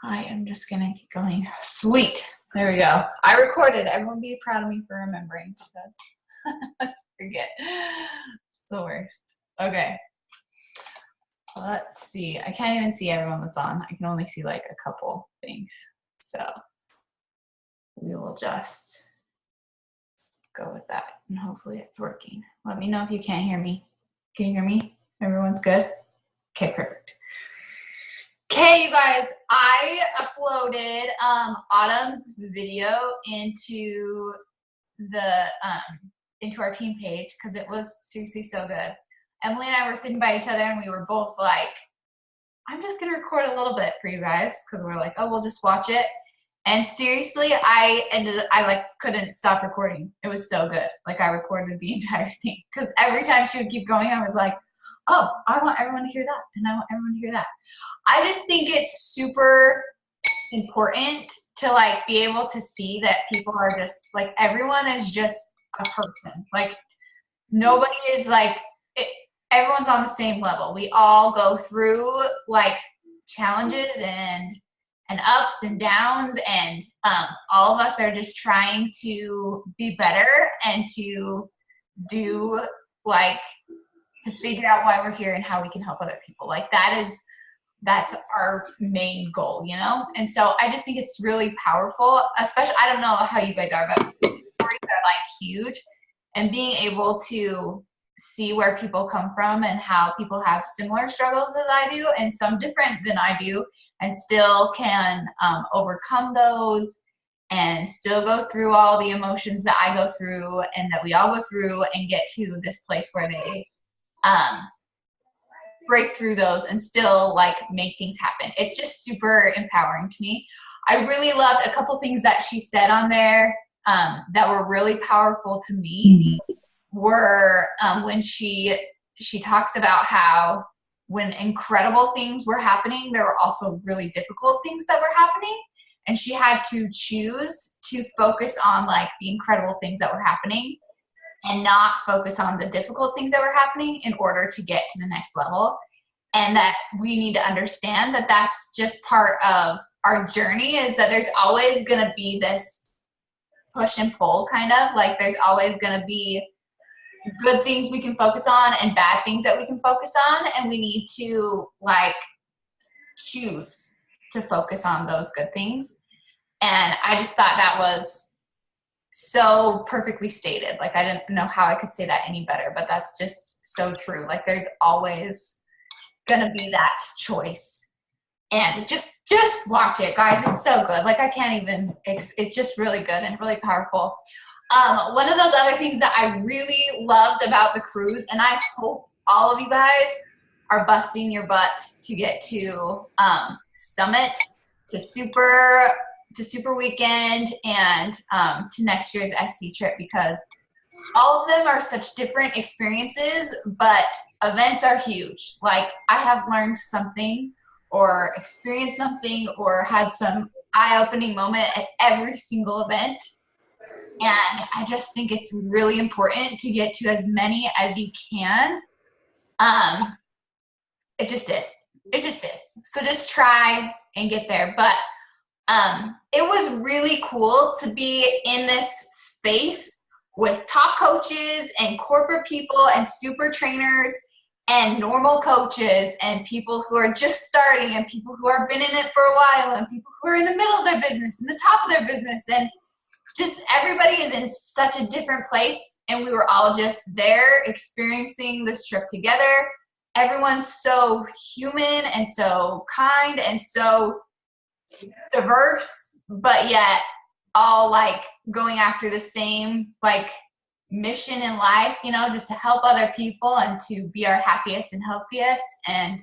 I am just gonna keep going. Sweet. There we go. I recorded. Everyone be proud of me for remembering. Let's forget. It's the worst. Okay. Let's see. I can't even see everyone that's on. I can only see like a couple things. So we will just go with that and hopefully it's working. Let me know if you can't hear me. Can you hear me? Everyone's good? Okay, perfect. Okay, you guys, I uploaded Autumn's video into the into our team page because it was seriously so good. Emily and I were sitting by each other and we were both like, I'm just gonna record a little bit for you guys because we're like, oh, we'll just watch it. And seriously, I couldn't stop recording. It was so good. Like I recorded the entire thing because every time she would keep going, I was like, oh, I want everyone to hear that, and I want everyone to hear that. I just think it's super important to like be able to see that people are just like, everyone is just a person. Like nobody is like, everyone's on the same level. We all go through like challenges and ups and downs, and all of us are just trying to be better and to do like to figure out why we're here and how we can help other people. Like that's our main goal, you know? And so I just think it's really powerful, especially, I don't know how you guys are, but stories are like huge, and being able to see where people come from and how people have similar struggles as I do and some different than I do, and still can overcome those and still go through all the emotions that I go through and that we all go through and get to this place where they break through those and still like make things happen. It's just super empowering to me. I really loved a couple things that she said on there that were really powerful to me were when she talks about how when incredible things were happening, there were also really difficult things that were happening. And she had to choose to focus on like the incredible things that were happening and not focus on the difficult things that were happening in order to get to the next level. And that we need to understand that that's just part of our journey, is that there's always going to be this push and pull kind of, like there's always going to be good things we can focus on and bad things that we can focus on. And we need to like choose to focus on those good things. And I just thought that was so perfectly stated. Like I didn't know how I could say that any better, but that's just so true. Like there's always gonna be that choice, and just watch it, guys. It's so good. Like I can't even, it's just really good and really powerful. One of those other things that I really loved about the cruise, and I hope all of you guys are busting your butt to get to Summit, to Super Weekend, and to next year's SC trip, because all of them are such different experiences, but events are huge. Like I have learned something or experienced something or had some eye-opening moment at every single event. And I just think it's really important to get to as many as you can. It just is. So just try and get there. But it was really cool to be in this space with top coaches and corporate people and super trainers and normal coaches and people who are just starting and people who have been in it for a while and people who are in the middle of their business and the top of their business, and just everybody is in such a different place, and we were all just there experiencing this trip together. Everyone's so human and so kind and so diverse, but yet all like going after the same like mission in life, you know, just to help other people and to be our happiest and healthiest and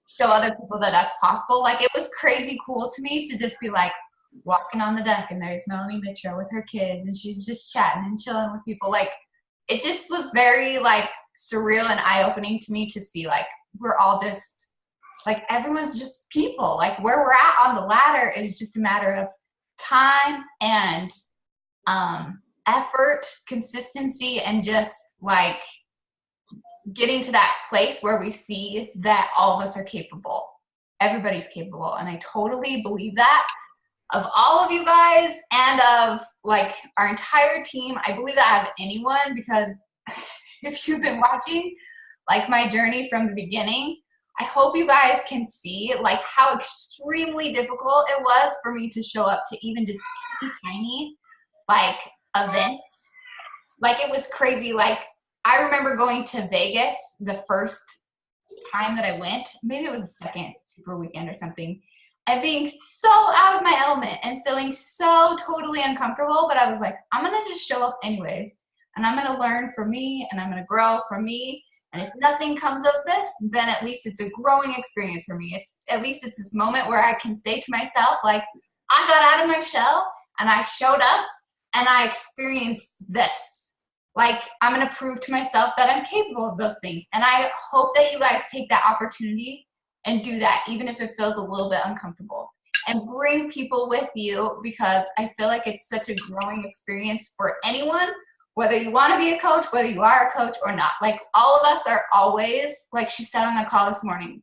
show other people that that's possible. Like it was crazy cool to me to just be like walking on the deck and there's Melanie Mitchell with her kids and she's just chatting and chilling with people. Like it just was very like surreal and eye-opening to me to see like we're all just like everyone's just people. Like where we're at on the ladder is just a matter of time and effort, consistency, and just like getting to that place where we see that all of us are capable everybody's capable. And I totally believe that of all of you guys and of like our entire team. I believe that of anyone, because if you've been watching like my journey from the beginning, I hope you guys can see like how extremely difficult it was for me to show up to even just tiny like events. Like it was crazy. Like I remember going to Vegas the first time that I went, maybe it was the second super weekend or something, and being so out of my element and feeling so totally uncomfortable. But I was like, I'm going to just show up anyways, and I'm going to learn from me, and I'm going to grow from me. And if nothing comes of this, then at least it's a growing experience for me. At least it's this moment where I can say to myself, like, I got out of my shell and I showed up and I experienced this. Like, I'm going to prove to myself that I'm capable of those things. And I hope that you guys take that opportunity and do that, even if it feels a little bit uncomfortable. And bring people with you, because I feel like it's such a growing experience for anyone, whether you want to be a coach, whether you are a coach or not. Like, all of us are always, like she said on the call this morning,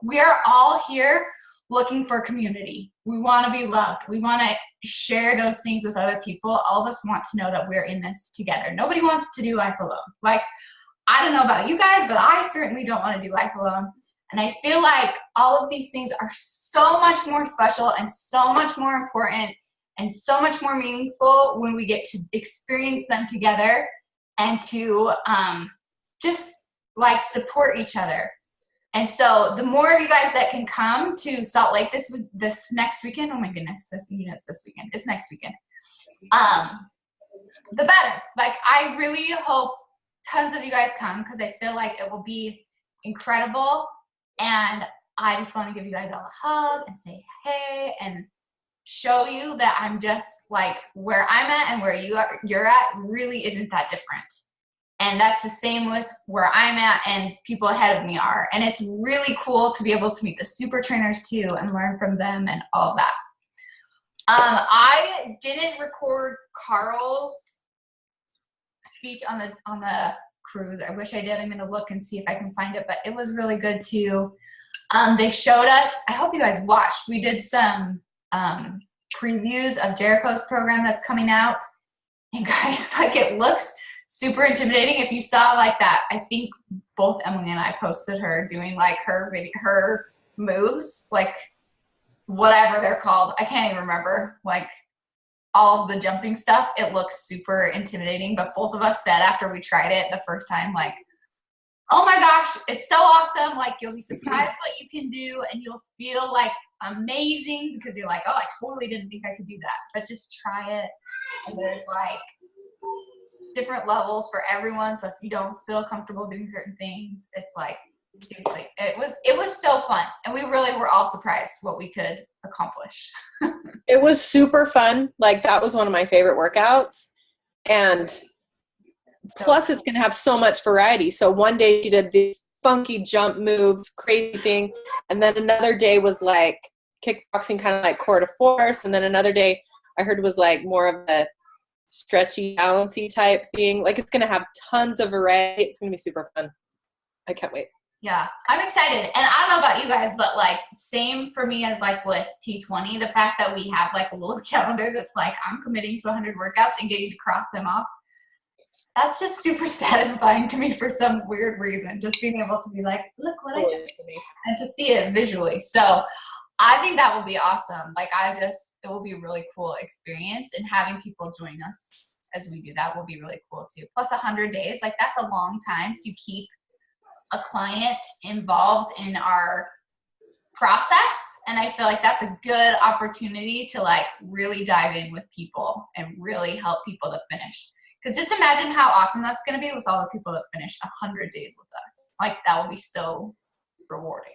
we are all here looking for community. We want to be loved. We want to share those things with other people. All of us want to know that we're in this together. Nobody wants to do life alone. Like, I don't know about you guys, but I certainly don't want to do life alone. And I feel like all of these things are so much more special and so much more important and so much more meaningful when we get to experience them together and to just like support each other. And so the more of you guys that can come to Salt Lake this next weekend, oh my goodness, it's this weekend, it's next weekend, the better. Like, I really hope tons of you guys come, because I feel like it will be incredible. And I just want to give you guys all a hug and say hey and show you that I'm just like where I'm at and where you're at really isn't that different. And that's the same with where I'm at and people ahead of me are. And it's really cool to be able to meet the super trainers too and learn from them and all of that. I didn't record Carl's speech on the cruise. I wish I did. I'm going to look and see if I can find it, but it was really good too. They showed us, I hope you guys watched, we did some previews of Jericho's program that's coming out. And guys, like, it looks super intimidating. If you saw like that, I think both Emily and I posted her doing like her moves, like whatever they're called. I can't even remember, like all of the jumping stuff. It looks super intimidating, but both of us said after we tried it the first time, like, oh my gosh, it's so awesome. Like, you'll be surprised what you can do, and you'll feel like amazing, because you're like, oh, I totally didn't think I could do that. But just try it. And there's like different levels for everyone. So if you don't feel comfortable doing certain things, it's like, seriously, it was so fun. And we really were all surprised what we could accomplish. It was super fun. Like, that was one of my favorite workouts. And plus, it's going to have so much variety. So one day she did these funky jump moves, crazy thing. And then another day was like kickboxing, kind of like core to force. And then another day I heard was like more of a stretchy, balancy type thing. Like, it's going to have tons of variety. It's going to be super fun. I can't wait. Yeah, I'm excited. And I don't know about you guys, but like, same for me as like with T20, the fact that we have like a little calendar that's like, I'm committing to 100 workouts and getting to cross them off. That's just super satisfying to me for some weird reason. Just being able to be like, look what I did, and to see it visually. So I think that will be awesome. Like, it will be a really cool experience, and having people join us as we do that will be really cool too. Plus 100 days, like, that's a long time to keep a client involved in our process. And I feel like that's a good opportunity to like really dive in with people and really help people to finish. Because just imagine how awesome that's going to be with all the people that finish 100 days with us. Like, that will be so rewarding.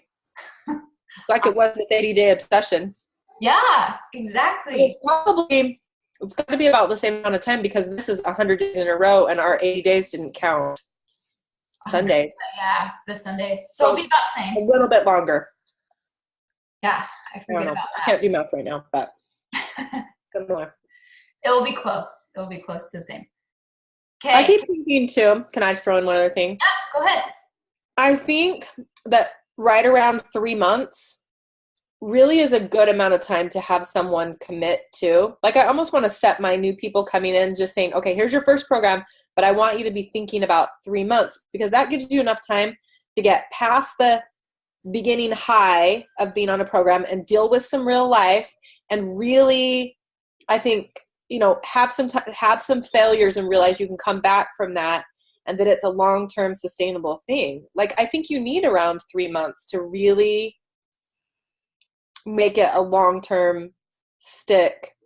Like it was with 80-day obsession. Yeah, exactly. It's got to be about the same amount of time, because this is 100 days in a row and our 80 days didn't count Sundays. Yeah, the Sundays. So it'll be about the same. A little bit longer. Yeah, I forget about that. I can't do math right now, but similar. It will be close. It will be close to the same. Okay. I keep thinking too, can I just throw in one other thing? Yeah, go ahead. I think that right around 3 months, really is a good amount of time to have someone commit to. Like, I almost want to set my new people coming in just saying, okay, here's your first program, but I want you to be thinking about 3 months, because that gives you enough time to get past the beginning high of being on a program and deal with some real life, and really, I think, have some failures and realize you can come back from that, and that it's a long-term sustainable thing. Like, I think you need around 3 months to really make it a long-term stick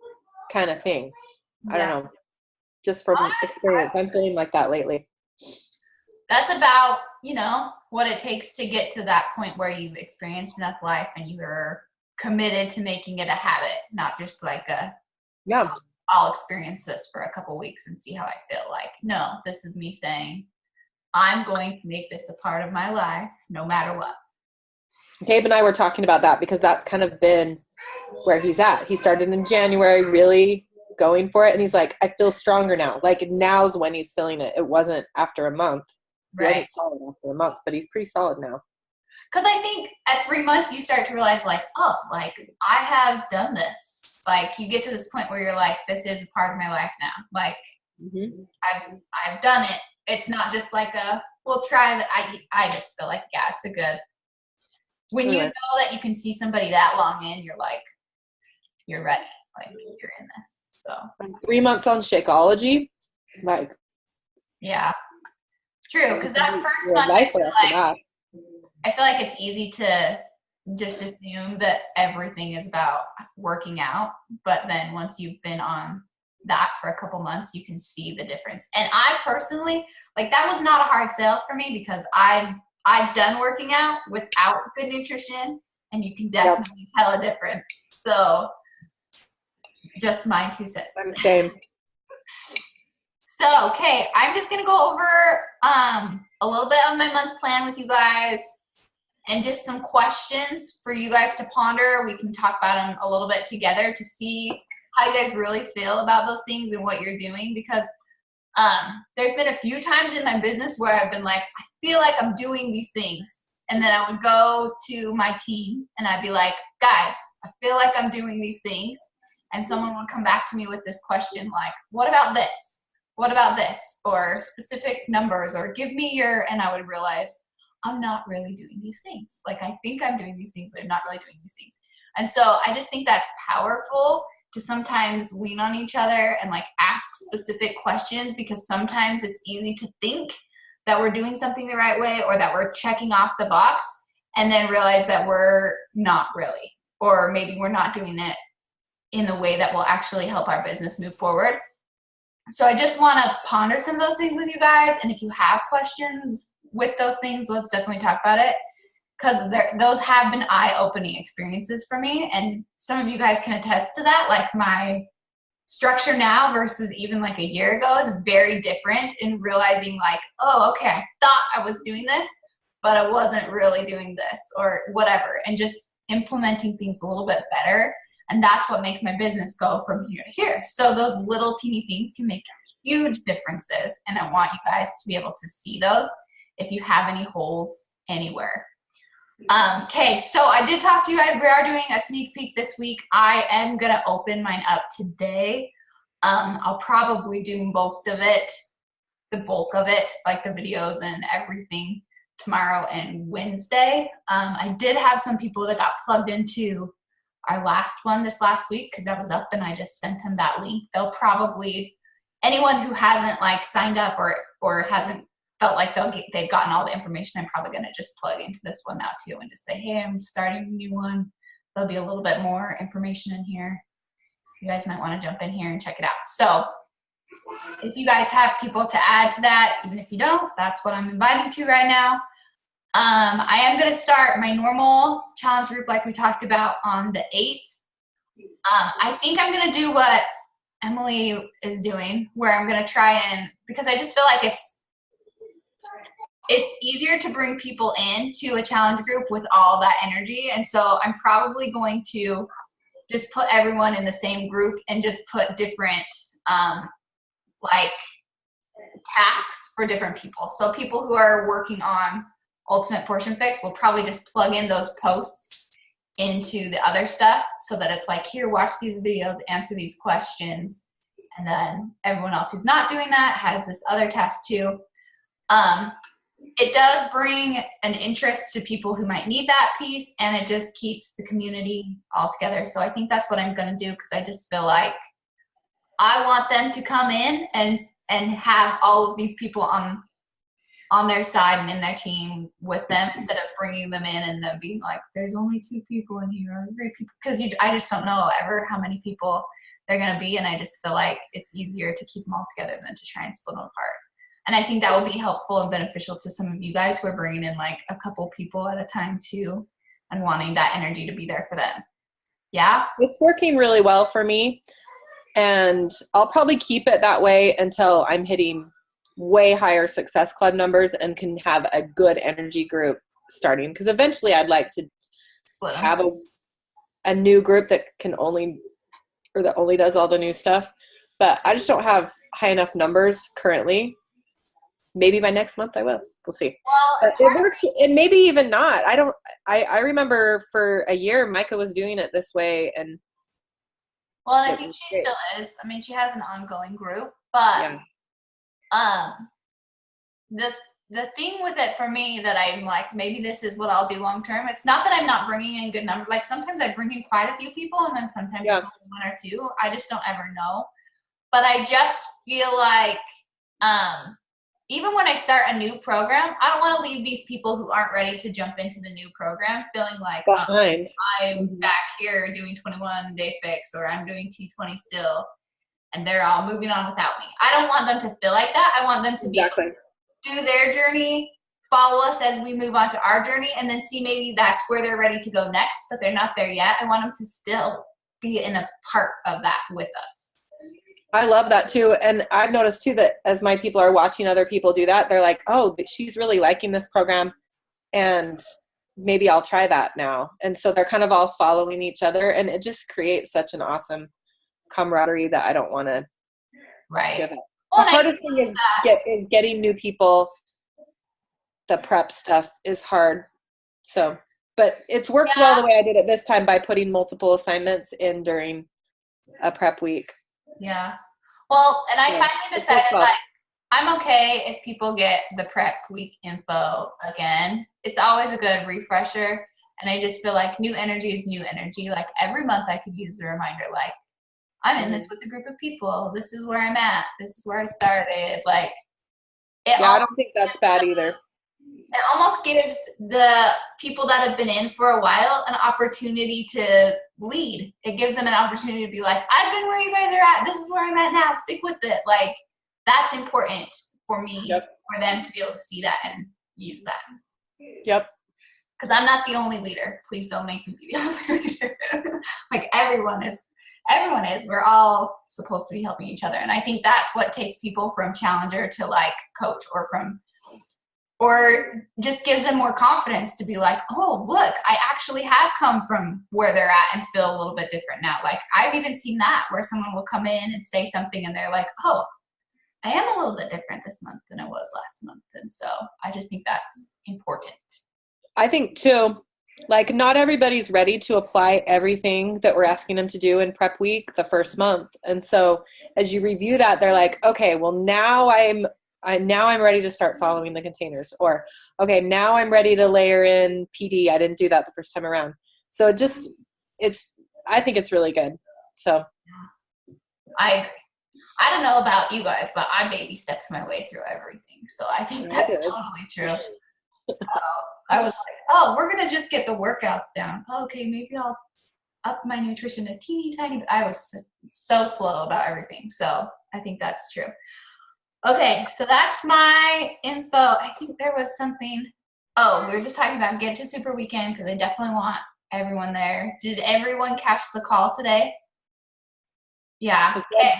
kind of thing. I don't know. Just from experience, I'm feeling like that lately. That's about, what it takes to get to that point where you've experienced enough life and you're committed to making it a habit, not just like I'll experience this for a couple weeks and see how I feel. Like, no, this is me saying, I'm going to make this a part of my life no matter what. Gabe and I were talking about that because that's kind of been where he's at. He started in January really going for it, and he's like, I feel stronger now. Like, now's when he's feeling it. It wasn't after a month. Right. He wasn't solid after a month, but he's pretty solid now. Because I think at 3 months you start to realize, like, oh, like, I have done this. Like, you get to this point where you're like, this is a part of my life now. Like, I've done it. It's not just like we'll try that. I just feel like, yeah, it's a good. When you know that you can see somebody that long in, you're like, you're ready. Like, you're in this. So 3 months on Shakeology, like, yeah, true. Because that first month, I feel like it's easy to just assume that everything is about working out. But then once you've been on that for a couple months, you can see the difference. And I personally, like, that was not a hard sell for me because I've done working out without good nutrition, and you can definitely tell a difference. So just my 2 cents. I'm the same. So, okay, I'm just going to go over a little bit of my month plan with you guys and just some questions for you guys to ponder. We can talk about them a little bit together to see how you guys really feel about those things and what you're doing, because there's been a few times in my business where I've been like, I feel like I'm doing these things. And then I would go to my team and I'd be like, guys, I feel like I'm doing these things. And someone would come back to me with this question like, what about this? What about this? Or specific numbers, or give me your, and I would realize I'm not really doing these things. Like, I think I'm doing these things, but I'm not really doing these things. And so I just think that's powerful to sometimes lean on each other and like ask specific questions, because sometimes it's easy to think that we're doing something the right way or that we're checking off the box and then realize that we're not really, or maybe we're not doing it in the way that will actually help our business move forward. So I just want to ponder some of those things with you guys. And if you have questions with those things, let's definitely talk about it, because those have been eye-opening experiences for me. And some of you guys can attest to that. Like, my structure now versus even like a year ago is very different in realizing like, oh, okay, I thought I was doing this, but I wasn't really doing this or whatever, and just implementing things a little bit better. And that's what makes my business go from here to here. So those little teeny things can make huge differences. And I want you guys to be able to see those if you have any holes anywhere. Okay, so I did talk to you guys. We are doing a sneak peek this week. I am going to open mine up today. I'll probably do most of it, the bulk of it, like the videos and everything, tomorrow and Wednesday. I did have some people that got plugged into our last one this last week because that was up, and I just sent them that link. They'll probably, anyone who hasn't like signed up or hasn't felt like they've gotten all the information, I'm probably going to just plug into this one now too and just say, hey, I'm starting a new one. There'll be a little bit more information in here. You guys might want to jump in here and check it out. So if you guys have people to add to that, even if you don't, that's what I'm inviting to right now. I am going to start my normal challenge group like we talked about on the 8th. I think I'm going to do what Emily is doing, where I'm going to try and, because I just feel like it's easier to bring people into a challenge group with all that energy. And so I'm probably going to just put everyone in the same group and just put different like tasks for different people. So people who are working on Ultimate Portion Fix will probably just plug in those posts into the other stuff so that it's like, here, watch these videos, answer these questions. And then everyone else who's not doing that has this other task too. It does bring an interest to people who might need that piece, and it just keeps the community all together. So I think that's what I'm going to do, because I just feel like I want them to come in and have all of these people on their side and in their team with them, instead of bringing them in and them being like, there's only 2 people in here, or 3 people, because I just don't know ever how many people they're going to be, and I just feel like it's easier to keep them all together than to try and split them apart. And I think that will be helpful and beneficial to some of you guys who are bringing in like a couple people at a time too, and wanting that energy to be there for them. Yeah? It's working really well for me, and I'll probably keep it that way until I'm hitting way higher Success Club numbers and can have a good energy group starting. Because eventually I'd like to have a new group that only does all the new stuff. But I just don't have high enough numbers currently. Maybe by next month I will. We'll see. Well, it works, and maybe even not. I remember for a year Micah was doing it this way, and I think she still is. I mean, she has an ongoing group, but the thing with it for me that I'm like, maybe this is what I'll do long term. It's not that I'm not bringing in good numbers. Like sometimes I bring in quite a few people, and then sometimes it's only 1 or 2. I just don't ever know. But I just feel like even when I start a new program, I don't want to leave these people who aren't ready to jump into the new program feeling like I'm back here doing 21 Day Fix, or I'm doing T20 still, and they're all moving on without me. I don't want them to feel like that. I want them to be able to do their journey, follow us as we move on to our journey, and then see maybe that's where they're ready to go next, but they're not there yet. I want them to still be in a part of that with us. I love that too. And I've noticed too that as my people are watching other people do that, they're like, oh, she's really liking this program, and maybe I'll try that now. And so they're kind of all following each other, and it just creates such an awesome camaraderie that I don't want to give up. Well, the hardest thing is getting new people. The prep stuff is hard. So, but it's worked well the way I did it this time by putting multiple assignments in during a prep week. Yeah. Well, and I finally decided like I'm okay if people get the prep week info again. It's always a good refresher. And I just feel like new energy is new energy. Like every month I could use the reminder, like I'm in this with a group of people. This is where I'm at. This is where I started. Like I don't think that's bad either. It almost gives the people that have been in for a while an opportunity to lead. It gives them an opportunity to be like, I've been where you guys are at. This is where I'm at now. Stick with it. Like, that's important for me, for them to be able to see that and use that. Yep. Because I'm not the only leader. Please don't make me be the only leader. Like, everyone is. We're all supposed to be helping each other. And I think that's what takes people from challenger to, like, coach, or just gives them more confidence to be like, oh, look, I actually have come from where they're at and feel a little bit different now. Like, I've even seen that where someone will come in and say something and they're like, oh, I am a little bit different this month than I was last month. And so I just think that's important. I think too, like not everybody's ready to apply everything that we're asking them to do in prep week the first month. And so as you review that, they're like, okay, well now I'm ready to start following the containers, or, okay, now I'm ready to layer in PD. I didn't do that the first time around. So I think it's really good. So I agree. I don't know about you guys, but I baby stepped my way through everything. So I think that's totally true. So I was like, oh, we're going to just get the workouts down. Okay, maybe I'll up my nutrition a teeny tiny bit. I was so slow about everything. So I think that's true. Okay, so that's my info. I think there was something. Oh, we were just talking about Get to Super Weekend because I definitely want everyone there. Did everyone catch the call today? Yeah. Okay.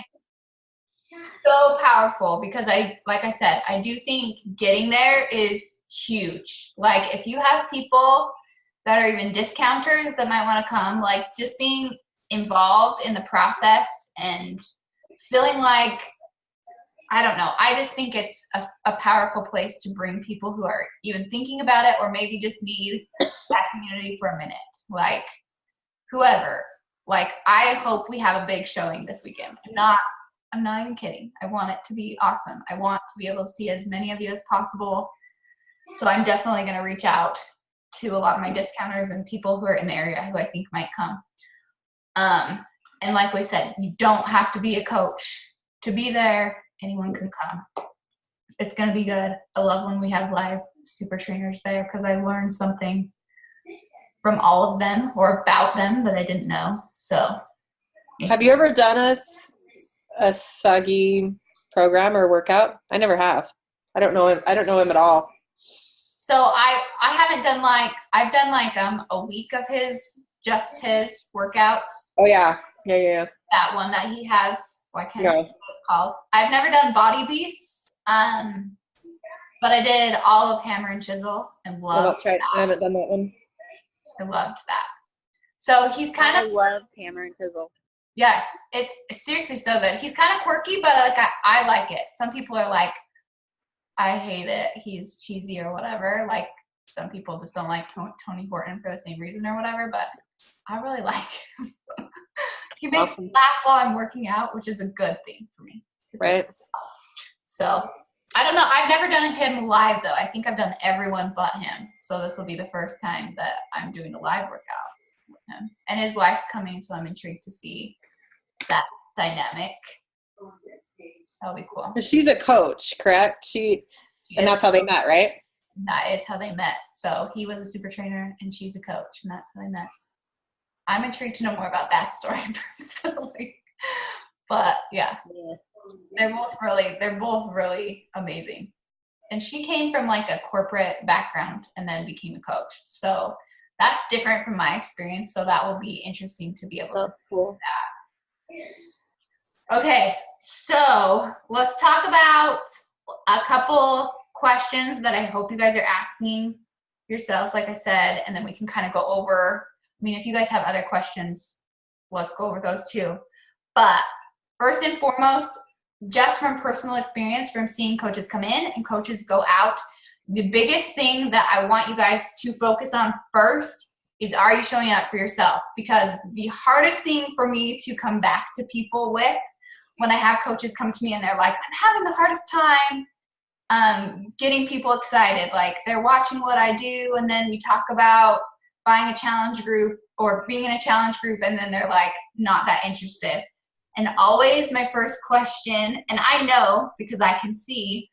So powerful because like I said, I do think getting there is huge. Like if you have people that are even discounters that might want to come, like just being involved in the process and feeling like, I don't know. I just think it's a powerful place to bring people who are even thinking about it or maybe just need that community for a minute. Like, whoever. Like, I hope we have a big showing this weekend. I'm not even kidding. I want it to be awesome. I want to be able to see as many of you as possible. So I'm definitely going to reach out to a lot of my discounters and people who are in the area who I think might come. And like we said, you don't have to be a coach to be there. Anyone can come. It's going to be good. I love when we have live super trainers there because I learned something from all of them or about them that I didn't know. So, have you ever done a Sagi program or workout? I never have. I don't know him at all. So I haven't done I've done a week of his workouts. Oh yeah. Yeah. That one that he has. I can't remember what it's called. I've never done Body Beasts. But I did all of Hammer and Chisel and loved that's right. that. I haven't done that one. I loved that. So he's kind of. I love Hammer and Chisel. Yes, it's seriously so good. He's kind of quirky, but I like it. Some people are like, I hate it. He's cheesy or whatever. Like, some people just don't like Tony Horton for the same reason or whatever, but I really like him. He makes me laugh while I'm working out, which is a good thing for me. Right. So, I don't know. I've never done him live, though. I think I've done everyone but him. So this will be the first time that I'm doing a live workout with him. And his wife's coming, so I'm intrigued to see that dynamic. That'll be cool. She's a coach, correct? And that's how they met, right? That is how they met. So he was a super trainer, and she's a coach, and that's how they met. I'm intrigued to know more about that story personally. But yeah. They're both really amazing. And she came from like a corporate background and then became a coach. So that's different from my experience. So that will be interesting to be able to see that. Okay, so let's talk about a couple questions that I hope you guys are asking yourselves, like I said, and then we can kind of go over. I mean, if you guys have other questions, let's go over those too. But first and foremost, just from personal experience, from seeing coaches come in and coaches go out, the biggest thing that I want you guys to focus on first is, are you showing up for yourself? Because the hardest thing for me to come back to people with when I have coaches come to me and they're like, I'm having the hardest time getting people excited. Like, they're watching what I do, and then we talk about buying a challenge group or being in a challenge group, and then they're like not that interested. And always my first question, and I know because I can see,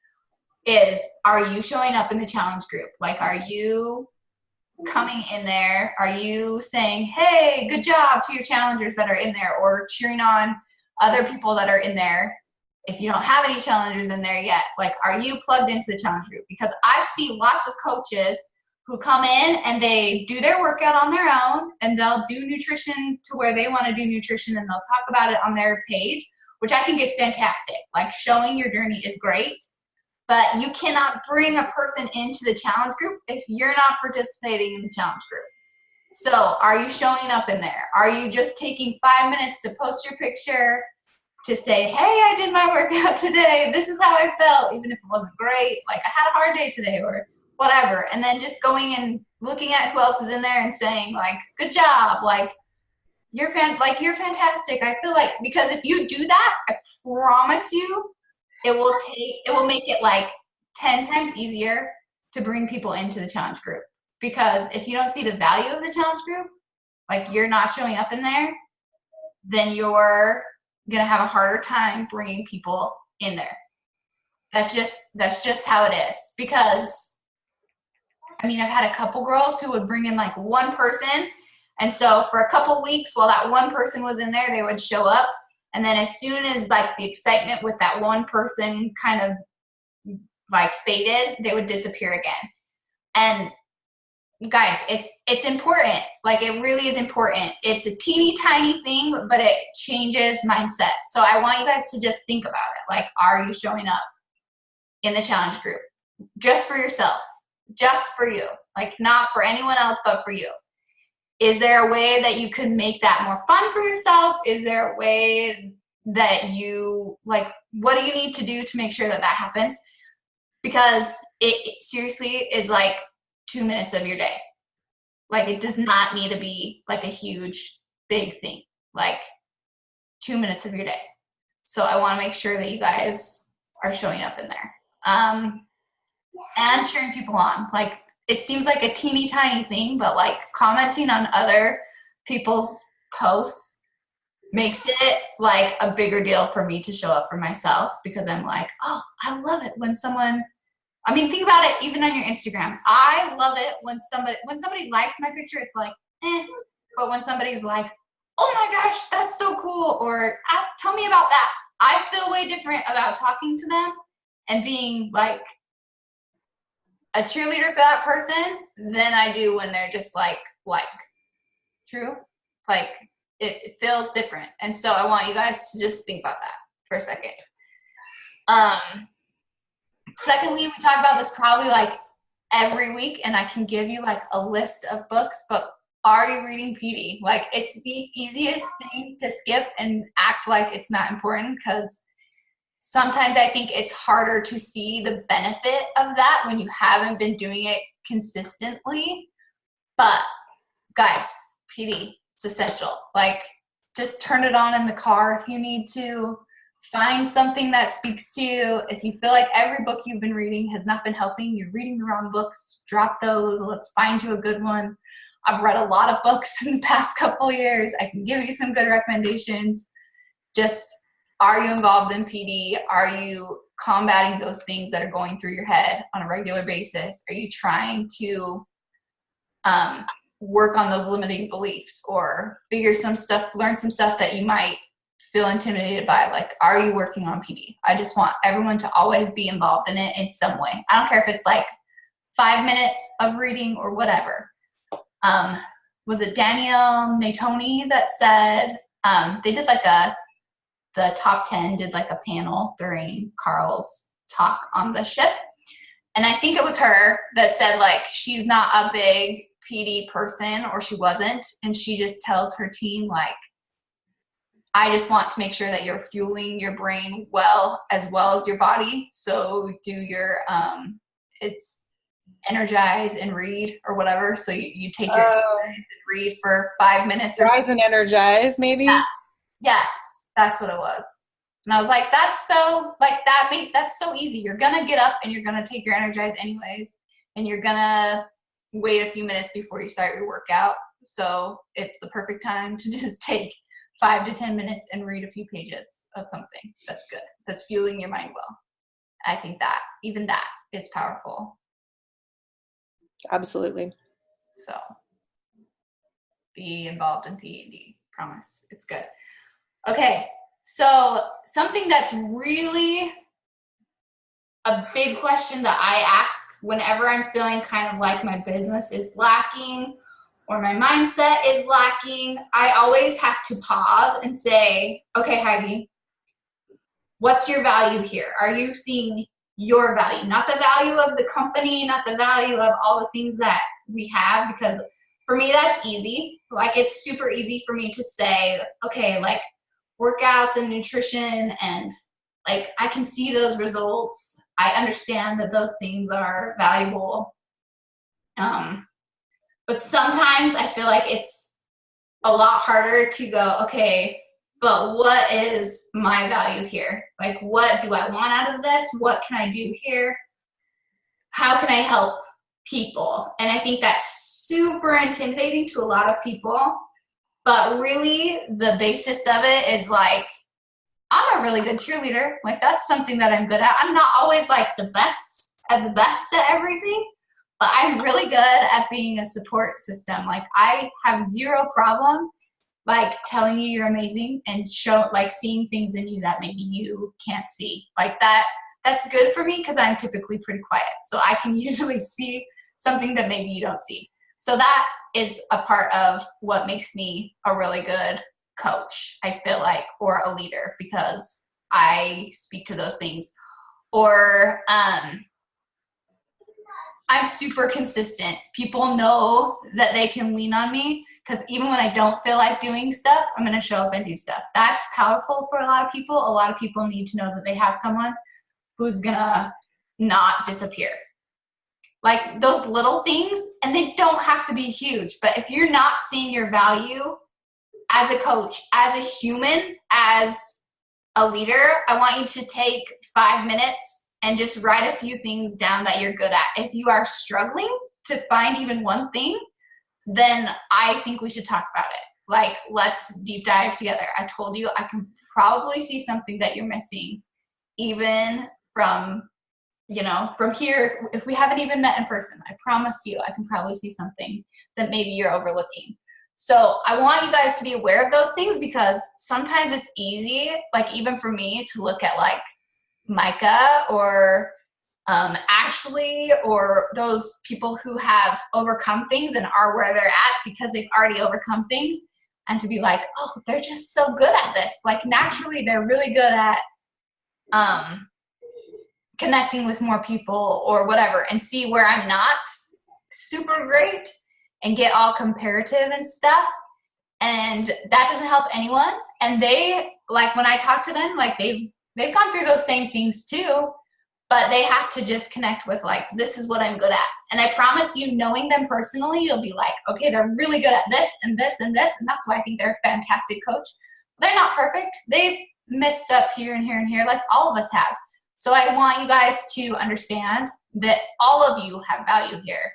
is, are you showing up in the challenge group? Like, are you coming in there? Are you saying, hey, good job to your challengers that are in there, or cheering on other people that are in there? If you don't have any challengers in there yet, like, are you plugged into the challenge group? Because I see lots of coaches who come in and they do their workout on their own, and they'll do nutrition to where they want to do nutrition, and they'll talk about it on their page, which I think is fantastic. Like, showing your journey is great, but you cannot bring a person into the challenge group if you're not participating in the challenge group. So are you showing up in there? Are you just taking 5 minutes to post your picture, to say, hey, I did my workout today, this is how I felt, even if it wasn't great, like, I had a hard day today, or whatever, and then just going and looking at who else is in there and saying, like, good job, like, you're fantastic. I feel like, because if you do that, I promise you, it will make it like 10 times easier to bring people into the challenge group. Because if you don't see the value of the challenge group, like, you're not showing up in there, then you're gonna have a harder time bringing people in there. That's just how it is. Because I mean, I've had a couple girls who would bring in like one person, and so for a couple weeks while that one person was in there, they would show up, and then as soon as like the excitement with that one person kind of like faded, they would disappear again. And guys, it's important. Like, it really is important. It's a teeny tiny thing, but it changes mindset. So I want you guys to just think about it. Like, are you showing up in the challenge group just for yourself? Just for you, like, not for anyone else but for you. Is there a way that you could make that more fun for yourself? Is there a way that you, like, what do you need to do to make sure that happens? Because it seriously is like 2 minutes of your day. Like, it does not need to be like a huge big thing, like 2 minutes of your day. So I want to make sure that you guys are showing up in there. And cheering people on. Like, it seems like a teeny tiny thing, but like commenting on other people's posts makes it like a bigger deal for me to show up for myself, because I'm like, oh, I love it when someone, I mean, think about it, even on your Instagram. I love it when somebody likes my picture, it's like, eh. But when somebody's like, oh my gosh, that's so cool, or tell me about that, I feel way different about talking to them and being like a cheerleader for that person than I do when they're just like. True? Like, it feels different. And so I want you guys to just think about that for a second. Secondly, we talk about this probably like every week, and I can give you like a list of books, but are you reading PD? Like, it's the easiest thing to skip and act like it's not important, because sometimes I think it's harder to see the benefit of that when you haven't been doing it consistently. But guys, PD, it's essential. Like, just turn it on in the car if you need to. Find something that speaks to you. If you feel like every book you've been reading has not been helping, you're reading the wrong books, drop those. Let's find you a good one. I've read a lot of books in the past couple years. I can give you some good recommendations. Just, are you involved in PD? Are you combating those things that are going through your head on a regular basis? Are you trying to work on those limiting beliefs, or learn some stuff that you might feel intimidated by? Like, are you working on PD? I just want everyone to always be involved in it in some way. I don't care if it's like 5 minutes of reading or whatever. Was it Danielle Natoni that said, they did like the top 10 did like a panel during Carl's talk on the ship. And I think it was her that said, like, she's not a big PD person, or she wasn't. And she just tells her team, like, I just want to make sure that you're fueling your brain well as your body. So do your, it's energize and read or whatever. So you take your time and read for 5 minutes or Rise and energize, maybe? Yes, that's what it was. And I was like, that's so easy. You're going to get up and you're going to take your energize anyways. And you're going to wait a few minutes before you start your workout. So it's the perfect time to just take 5 to 10 minutes and read a few pages of something that's good, that's fueling your mind well. I think that even that is powerful. Absolutely. So be involved in P&D. Promise. It's good. Okay. So something that's really a big question that I ask whenever I'm feeling kind of like my business is lacking or my mindset is lacking, I always have to pause and say, okay, Heidi, what's your value here? Are you seeing your value? Not the value of the company, not the value of all the things that we have, because for me, that's easy. Like, it's super easy for me to say, okay, like workouts and nutrition, and like, I can see those results. I understand that those things are valuable. But sometimes I feel like it's a lot harder to go, okay, but what is my value here? Like, what do I want out of this? What can I do here? How can I help people? And I think that's super intimidating to a lot of people. But really, the basis of it is like, I'm a really good cheerleader. Like, that's something that I'm good at. I'm not always like the best at everything, but I'm really good at being a support system. Like, I have zero problem like telling you you're amazing and seeing things in you that maybe you can't see. Like, that's good for me because I'm typically pretty quiet. So I can usually see something that maybe you don't see. So that is a part of what makes me a really good coach, I feel like, or a leader, because I speak to those things. Or I'm super consistent. People know that they can lean on me, because even when I don't feel like doing stuff, I'm going to show up and do stuff. That's powerful for a lot of people. A lot of people need to know that they have someone who's going to not disappear. Like, those little things, and they don't have to be huge, but if you're not seeing your value as a coach, as a human, as a leader, I want you to take 5 minutes and just write a few things down that you're good at. If you are struggling to find even one thing, then I think we should talk about it. Like, let's deep dive together. I told you I can probably see something that you're missing, even from, you know, from here. If we haven't even met in person, I promise you I can probably see something that maybe you're overlooking. So I want you guys to be aware of those things, because sometimes it's easy, like even for me, to look at like Micah or Ashley or those people who have overcome things and are where they're at because they've already overcome things, and to be like, oh, they're just so good at this. Like naturally, they're really good at connecting with more people or whatever, and see where I'm not super great and get all comparative and stuff. And that doesn't help anyone. And they, like when I talk to them, like they've gone through those same things too, but they have to just connect with like, this is what I'm good at. And I promise you, knowing them personally, you'll be like, okay, they're really good at this and this and this. And that's why I think they're a fantastic coach. They're not perfect. They've messed up here and here and here, like all of us have. So I want you guys to understand that all of you have value here.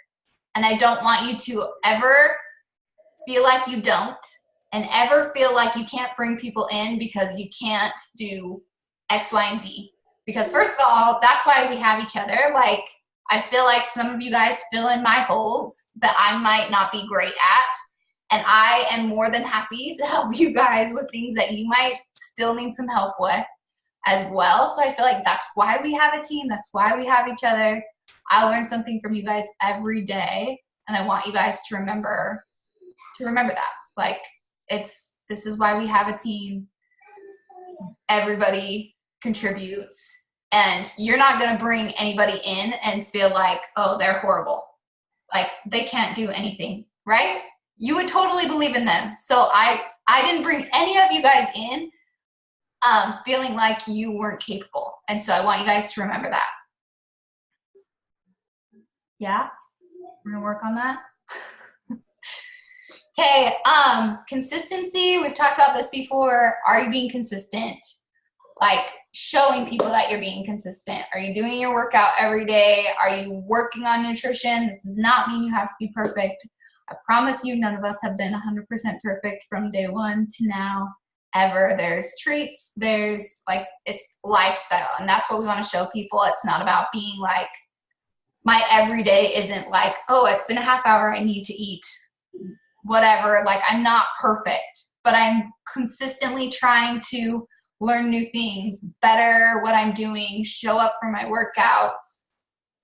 And I don't want you to ever feel like you don't, and ever feel like you can't bring people in because you can't do X, Y, and Z. Because first of all, that's why we have each other. Like, I feel like some of you guys fill in my holes that I might not be great at. And I am more than happy to help you guys with things that you might still need some help with as well. So I feel like that's why we have a team. That's why we have each other. I learn something from you guys every day. And I want you guys to remember that. Like, this is why we have a team. Everybody contributes, and you're not going to bring anybody in and feel like, oh, they're horrible, like they can't do anything, right? You would totally believe in them. So I didn't bring any of you guys in feeling like you weren't capable. And so I want you guys to remember that. Yeah, we're gonna work on that. Okay, consistency, we've talked about this before. Are you being consistent? Like showing people that you're being consistent. Are you doing your workout every day? Are you working on nutrition? This does not mean you have to be perfect. I promise you, none of us have been 100% perfect from day one to now, ever. There's treats, there's like, it's lifestyle. And that's what we want to show people. It's not about being like, my everyday isn't like, oh, it's been a half hour, I need to eat whatever. Like, I'm not perfect, but I'm consistently trying to learn new things, better what I'm doing, show up for my workouts,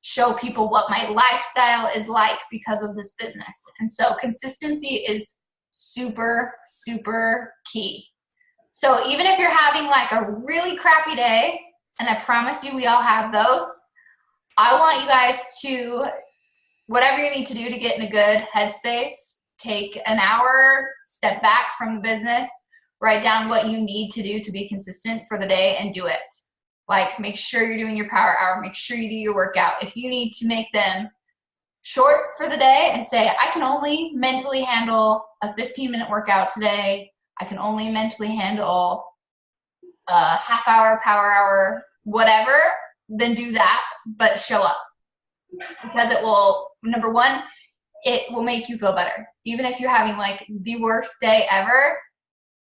show people what my lifestyle is like because of this business. And so consistency is super, super key. So even if you're having like a really crappy day, and I promise you we all have those, I want you guys to, whatever you need to do to get in a good headspace, take an hour, step back from the business, write down what you need to do to be consistent for the day and do it. Like, make sure you're doing your power hour, make sure you do your workout. If you need to make them short for the day and say, I can only mentally handle a 15-minute workout today, I can only mentally handle a half hour, power hour, whatever, then do that, but show up. Because it will, number one, it will make you feel better. Even if you're having like the worst day ever,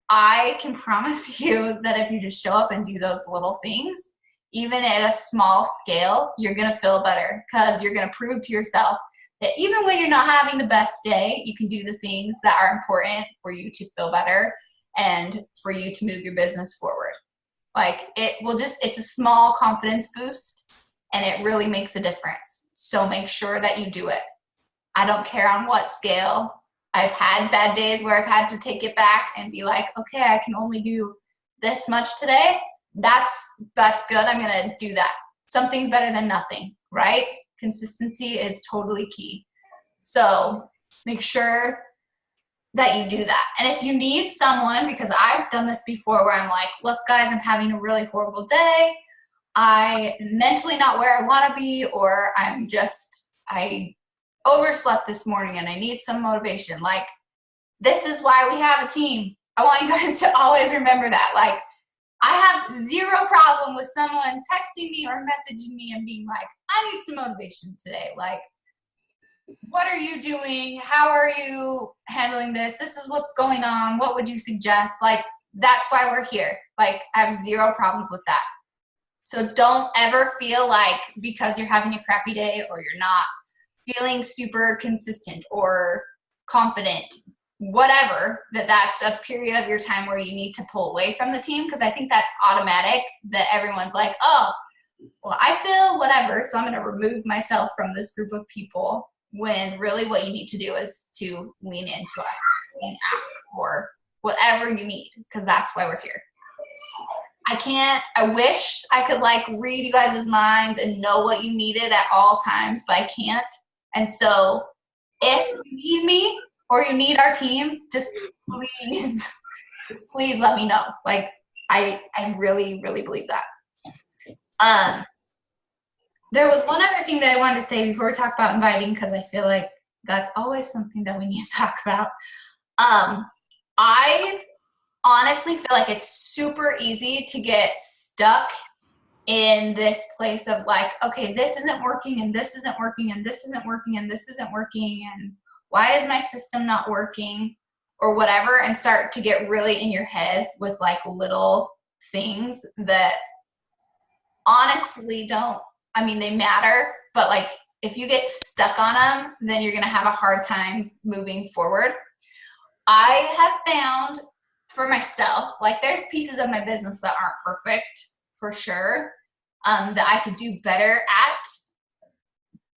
I can promise you that if you just show up and do those little things, even at a small scale, you're going to feel better, because you're going to prove to yourself that even when you're not having the best day, you can do the things that are important for you to feel better and for you to move your business forward. Like, it will just, it's a small confidence boost, and it really makes a difference. So make sure that you do it. I don't care on what scale. I've had bad days where I've had to take it back and be like, okay, I can only do this much today. That's good. I'm going to do that. Something's better than nothing, right? Consistency is totally key. So make sure that you do that. And if you need someone, because I've done this before where I'm like, look guys, I'm having a really horrible day. I'm mentally not where I want to be, or I overslept this morning and I need some motivation. Like, this is why we have a team. I want you guys to always remember that. Like, I have zero problem with someone texting me or messaging me and being like, I need some motivation today. Like, what are you doing? How are you handling this? This is what's going on. What would you suggest? Like, that's why we're here. Like, I have zero problems with that. So don't ever feel like because you're having a crappy day or you're not feeling super consistent or confident, whatever, that's a period of your time where you need to pull away from the team. Because I think that's automatic, that everyone's like, oh, well, I feel whatever, so I'm going to remove myself from this group of people, when really what you need to do is to lean into us and ask for whatever you need, because that's why we're here. I wish I could like read you guys' minds and know what you needed at all times, but I can't. And so if you need me or you need our team, just please let me know. Like, I really, really believe that. There was one other thing that I wanted to say before we talk about inviting, because I feel like that's always something that we need to talk about. I honestly feel like it's super easy to get stuck in this place of like, okay, this isn't working and this isn't working and this isn't working and this isn't working and why is my system not working or whatever, and start to get really in your head with like little things that honestly don't, I mean, they matter, but like if you get stuck on them, then you're going to have a hard time moving forward. I have found for myself, like there's pieces of my business that aren't perfect for sure, that I could do better at.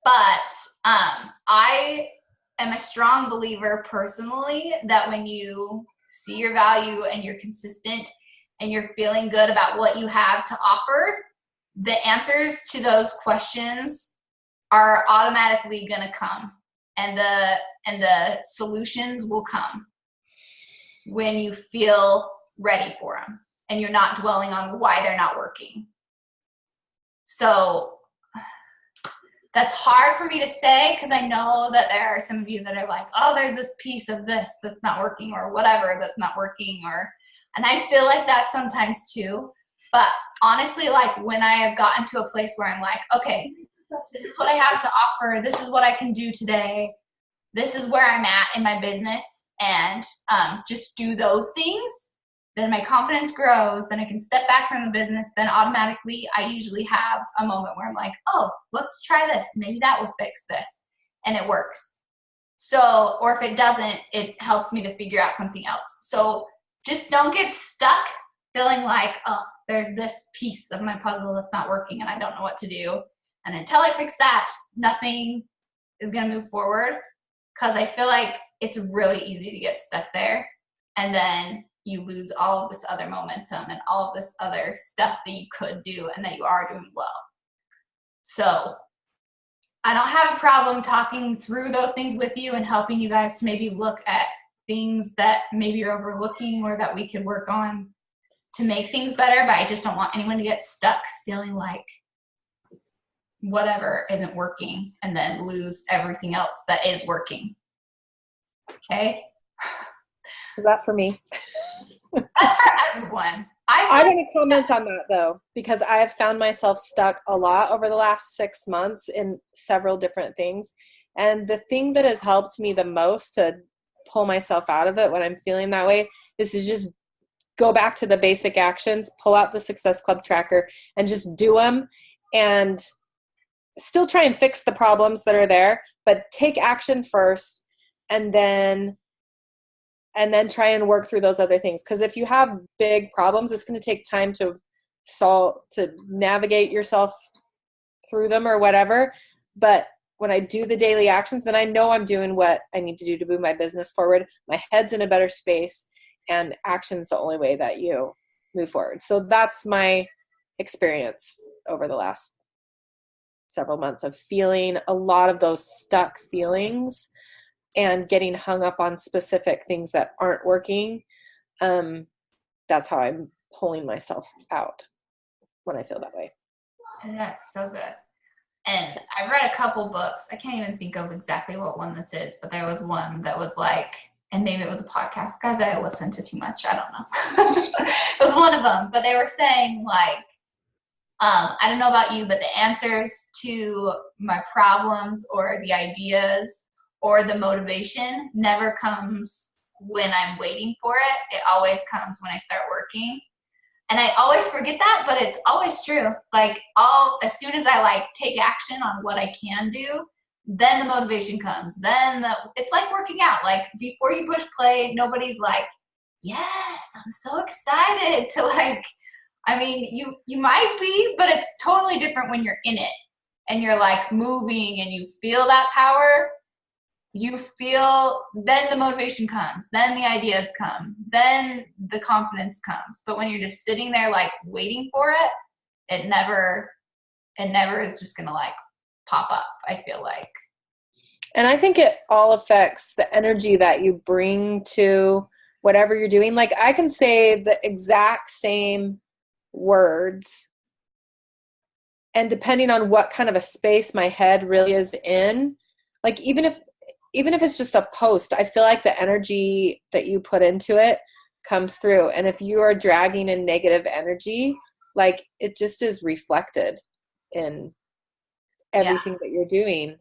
But I am a strong believer personally that when you see your value and you're consistent and you're feeling good about what you have to offer, the answers to those questions are automatically going to come, and the solutions will come when you feel ready for them and you're not dwelling on why they're not working. So that's hard for me to say, because I know that there are some of you that are like, oh, there's this piece of this that's not working or whatever that's not working, and I feel like that sometimes too. But honestly, like when I have gotten to a place where I'm like, okay, this is what I have to offer, this is what I can do today, this is where I'm at in my business, and just do those things, then my confidence grows, then I can step back from the business, then automatically I usually have a moment where I'm like, oh, let's try this, maybe that will fix this, and it works. So, or if it doesn't, it helps me to figure out something else. So just don't get stuck feeling like, oh, there's this piece of my puzzle that's not working and I don't know what to do. And until I fix that, nothing is going to move forward, because I feel like it's really easy to get stuck there. And then you lose all of this other momentum and all of this other stuff that you could do and that you are doing well. So I don't have a problem talking through those things with you and helping you guys to maybe look at things that maybe you're overlooking or that we could work on to make things better. But I just don't want anyone to get stuck feeling like whatever isn't working and then lose everything else that is working. Okay? Is that for me? That's for everyone. I want to comment on that though, because I have found myself stuck a lot over the last 6 months in several different things. And the thing that has helped me the most to pull myself out of it when I'm feeling that way is to just go back to the basic actions, pull out the Success Club tracker and just do them, and still try and fix the problems that are there, but take action first and then try and work through those other things. Because if you have big problems, it's going to take time to navigate yourself through them or whatever. But when I do the daily actions, then I know I'm doing what I need to do to move my business forward. My head's in a better space, and action's the only way that you move forward. So that's my experience over the last several months of feeling a lot of those stuck feelings and getting hung up on specific things that aren't working. That's how I'm pulling myself out when I feel that way. And that's so good. And I read a couple books. I can't even think of exactly what one this is, but there was one that was like, and maybe it was a podcast. Guys, I listen to too much. I don't know. It was one of them, but they were saying like, I don't know about you, but the answers to my problems or the ideas or the motivation never comes when I'm waiting for it. It always comes when I start working. And I always forget that, but it's always true. Like as soon as I like take action on what I can do, then the motivation comes. It's like working out. Like before you push play, nobody's like, yes, I'm so excited to like, I mean, you might be, but it's totally different when you're in it and you're like moving and you feel that power. Then the motivation comes, then the ideas come, then the confidence comes. But when you're just sitting there like waiting for it, it never is just gonna like pop up, I feel like. And I think it all affects the energy that you bring to whatever you're doing. Like I can say the exact same words, and depending on what kind of a space my head really is in, like even if it's just a post, I feel like the energy that you put into it comes through. And if you are dragging in negative energy, like it just is reflected in everything that you're doing.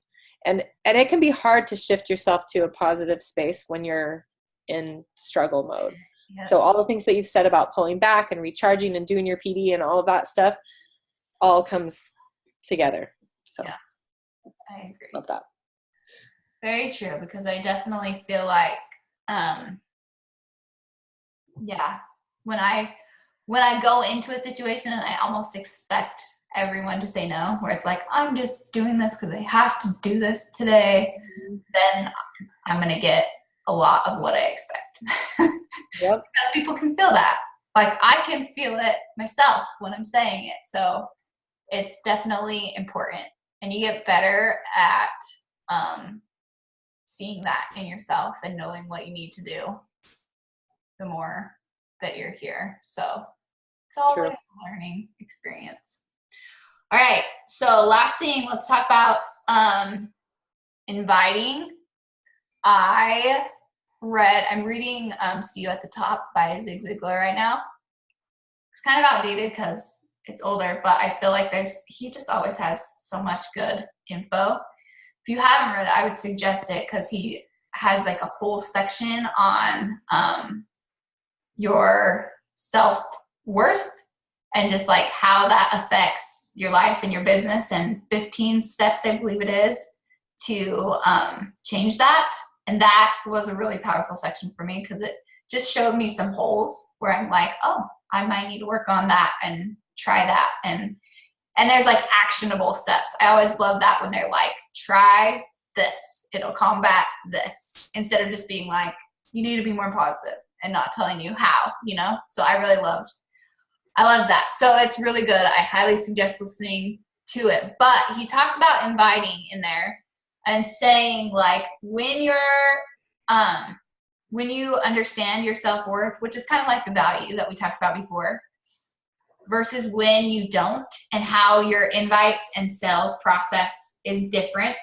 And it can be hard to shift yourself to a positive space when you're in struggle mode. Yes. So all the things that you've said about pulling back and recharging and doing your PD and all of that stuff all comes together. So yeah, I agree. Love that. Very true, because I definitely feel like, when I go into a situation and I almost expect everyone to say no, where it's like, I'm just doing this because I have to do this today, then I'm going to get a lot of what I expect. Yep. Because people can feel that. Like I can feel it myself when I'm saying it. So it's definitely important. And you get better at seeing that in yourself and knowing what you need to do the more that you're here. So it's always a learning experience. All right. So last thing, let's talk about inviting. I'm reading See You at the Top by Zig Ziglar right now. It's kind of outdated because it's older, but I feel like he just always has so much good info. If you haven't read it, I would suggest it because he has like a whole section on your self-worth and just like how that affects your life and your business, and 15 steps, I believe it is, to change that. And that was a really powerful section for me because it just showed me some holes where I'm like, oh, I might need to work on that and try that. And there's like actionable steps. I always love that when they're like, try this, it'll combat this, instead of just being like, you need to be more positive and not telling you how, So I love that. So it's really good. I highly suggest listening to it. But he talks about inviting in there and saying like, when you understand your self-worth, which is kind of like the value that we talked about before, versus when you don't, and how your invites and sales process is different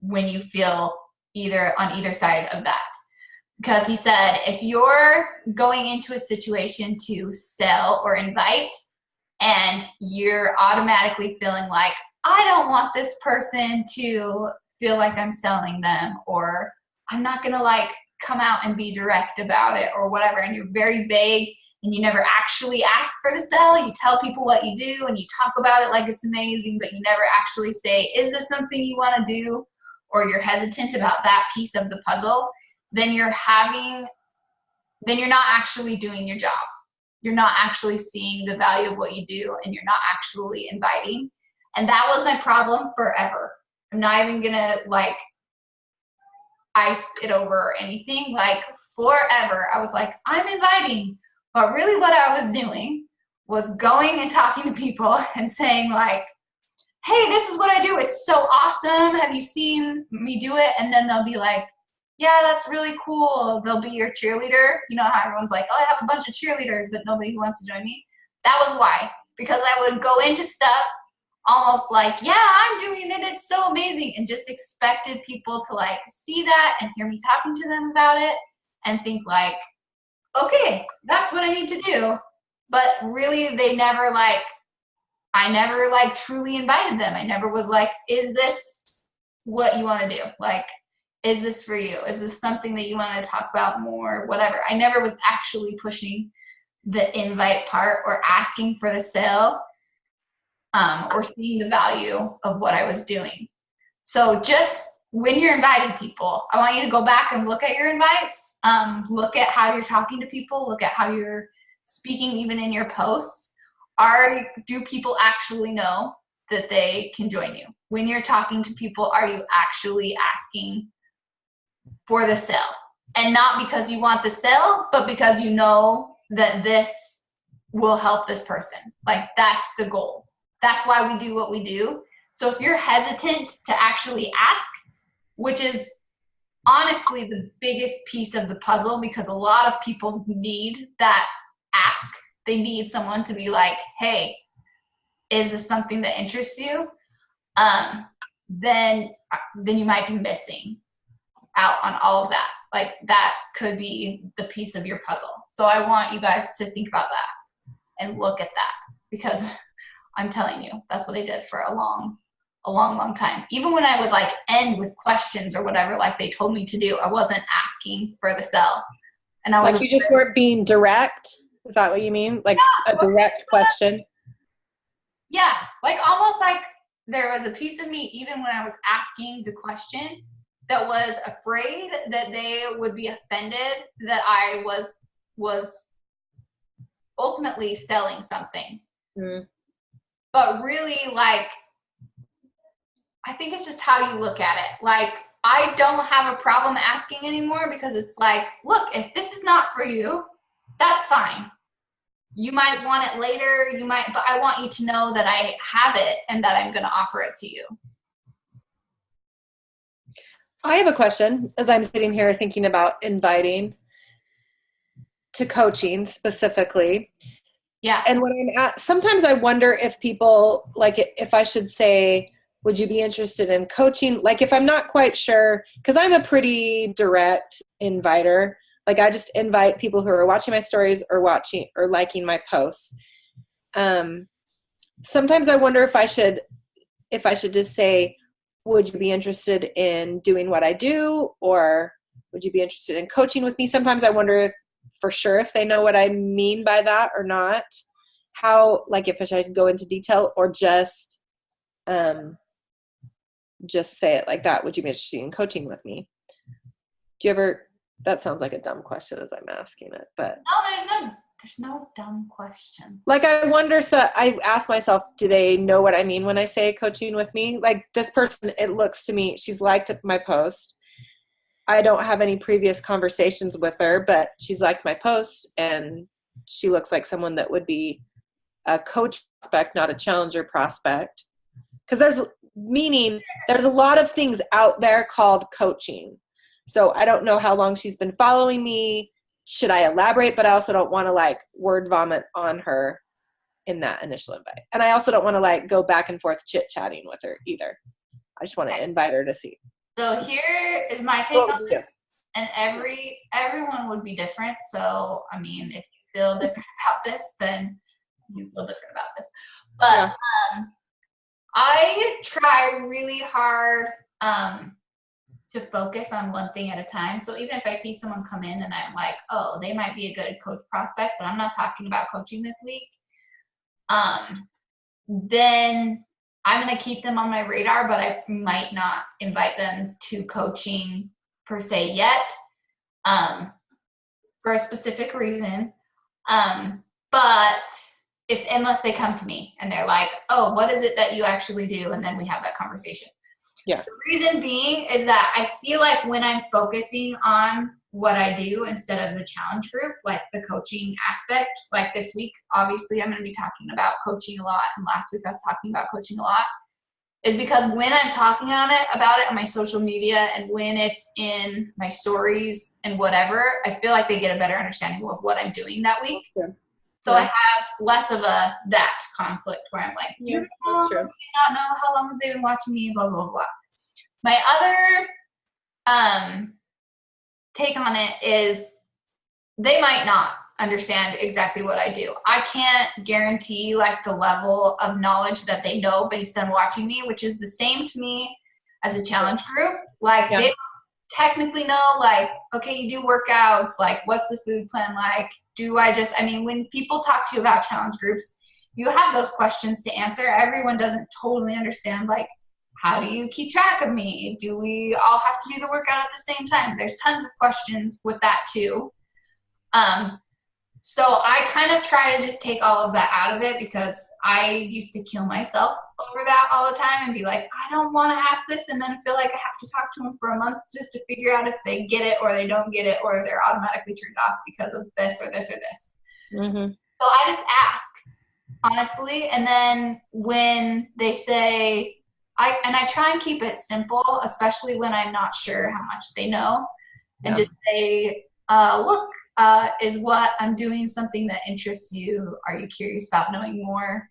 when you feel on either side of that. Because he said, if you're going into a situation to sell or invite and you're automatically feeling like, I don't want this person to feel like I'm selling them, or I'm not going to like come out and be direct about it or whatever, and you're very vague and you never actually ask for the sell, you tell people what you do and you talk about it like it's amazing, but you never actually say, is this something you want to do? Or you're hesitant about that piece of the puzzle, then you're not actually doing your job. You're not actually seeing the value of what you do, and you're not actually inviting. And that was my problem forever. I'm not even gonna like ice it over or anything. Like forever, I was like, I'm inviting. But really what I was doing was going and talking to people and saying like, hey, this is what I do. It's so awesome. Have you seen me do it? And then they'll be like, yeah, that's really cool. They'll be your cheerleader. You know how everyone's like, oh, I have a bunch of cheerleaders, but nobody who wants to join me. That was why. Because I would go into stuff almost like, yeah, I'm doing it, it's so amazing, and just expected people to like see that and hear me talking to them about it and think like, okay, that's what I need to do. But really they never like, I never like truly invited them. I never was like, is this what you want to do? Like, is this for you? Is this something that you want to talk about more? Whatever. I never was actually pushing the invite part or asking for the sale, or seeing the value of what I was doing. So just when you're inviting people, I want you to go back and look at your invites, look at how you're talking to people, look at how you're speaking even in your posts. Do people actually know that they can join you? When you're talking to people, are you actually asking for the sale? And not because you want the sale, but because you know that this will help this person. Like, that's the goal. That's why we do what we do. So if you're hesitant to actually ask, which is honestly the biggest piece of the puzzle, because a lot of people need that ask. They need someone to be like, hey, is this something that interests you? Then you might be missing out on all of that. Like, that could be the piece of your puzzle. So I want you guys to think about that and look at that, because I'm telling you, that's what I did for a long time. Even when I would like end with questions or whatever, like they told me to do, I wasn't asking for the sell. And I was like, you just weren't being direct. Is that what you mean? Like, yeah, a direct question? Yeah. Like, almost like there was a piece of me, even when I was asking the question, that was afraid that they would be offended that I was ultimately selling something. Mm. But really, like, I think it's just how you look at it. Like, I don't have a problem asking anymore, because it's like, look, if this is not for you, that's fine. You might want it later, but I want you to know that I have it and that I'm going to offer it to you. I have a question as I'm sitting here thinking about inviting to coaching specifically. Yeah. And when I'm sometimes I wonder if people, like, if I should say, would you be interested in coaching? Like, if I'm not quite sure, because I'm a pretty direct inviter. Like, I just invite people who are watching my stories or watching or liking my posts. Sometimes I wonder if I should just say, would you be interested in doing what I do? Or would you be interested in coaching with me? Sometimes I wonder if they know what I mean by that or not. How, like, if I should go into detail or just say it like that. Would you be interested in coaching with me? Do you ever, that sounds like a dumb question as I'm asking it, but. No, there's no dumb question. Like, I wonder, so I ask myself, do they know what I mean when I say coaching with me? Like, this person, it looks to me, she's liked my post. I don't have any previous conversations with her, but she's liked my post, and she looks like someone that would be a coach prospect, not a challenger prospect. Because there's a lot of things out there called coaching. So I don't know how long she's been following me. Should I elaborate? But I also don't want to like word vomit on her in that initial invite. And I also don't want to like go back and forth chit-chatting with her either. I just want to invite her to see. So here is my take on this. And everyone would be different. So, I mean, if you feel different about this, then you feel different about this. But I try really hard to focus on one thing at a time. So even if I see someone come in and I'm like, oh, they might be a good coach prospect, but I'm not talking about coaching this week, then I'm going to keep them on my radar, but I might not invite them to coaching per se yet, for a specific reason. But unless they come to me and they're like, oh, what is it that you actually do? And then we have that conversation. Yeah. The reason being is that I feel like when I'm focusing on what I do instead of the challenge group, like the coaching aspect, like this week, obviously I'm going to be talking about coaching a lot. And last week I was talking about coaching a lot, is because when I'm talking about it on my social media and when it's in my stories and whatever, I feel like they get a better understanding of what I'm doing that week. Yeah. So I have less of that conflict where I'm like, do you not know how long have they been watching me, blah, blah, blah. My other take on it is they might not understand exactly what I do. I can't guarantee like the level of knowledge that they know based on watching me, which is the same to me as a challenge group. Like they don't technically know, like, okay, you do workouts, like what's the food plan like? When people talk to you about challenge groups, you have those questions to answer. Everyone doesn't totally understand, like, how do you keep track of me? Do we all have to do the workout at the same time? There's tons of questions with that too. So I kind of try to just take all of that out of it, because I used to kill myself over that all the time and be like, I don't want to ask this, and then feel like I have to talk to them for a month just to figure out if they get it or they don't get it, or they're automatically turned off because of this or this or this. Mm-hmm. So I just ask, honestly, and then when they say, I try and keep it simple, especially when I'm not sure how much they know, and just say, look, is what I'm doing something that interests you? Are you curious about knowing more?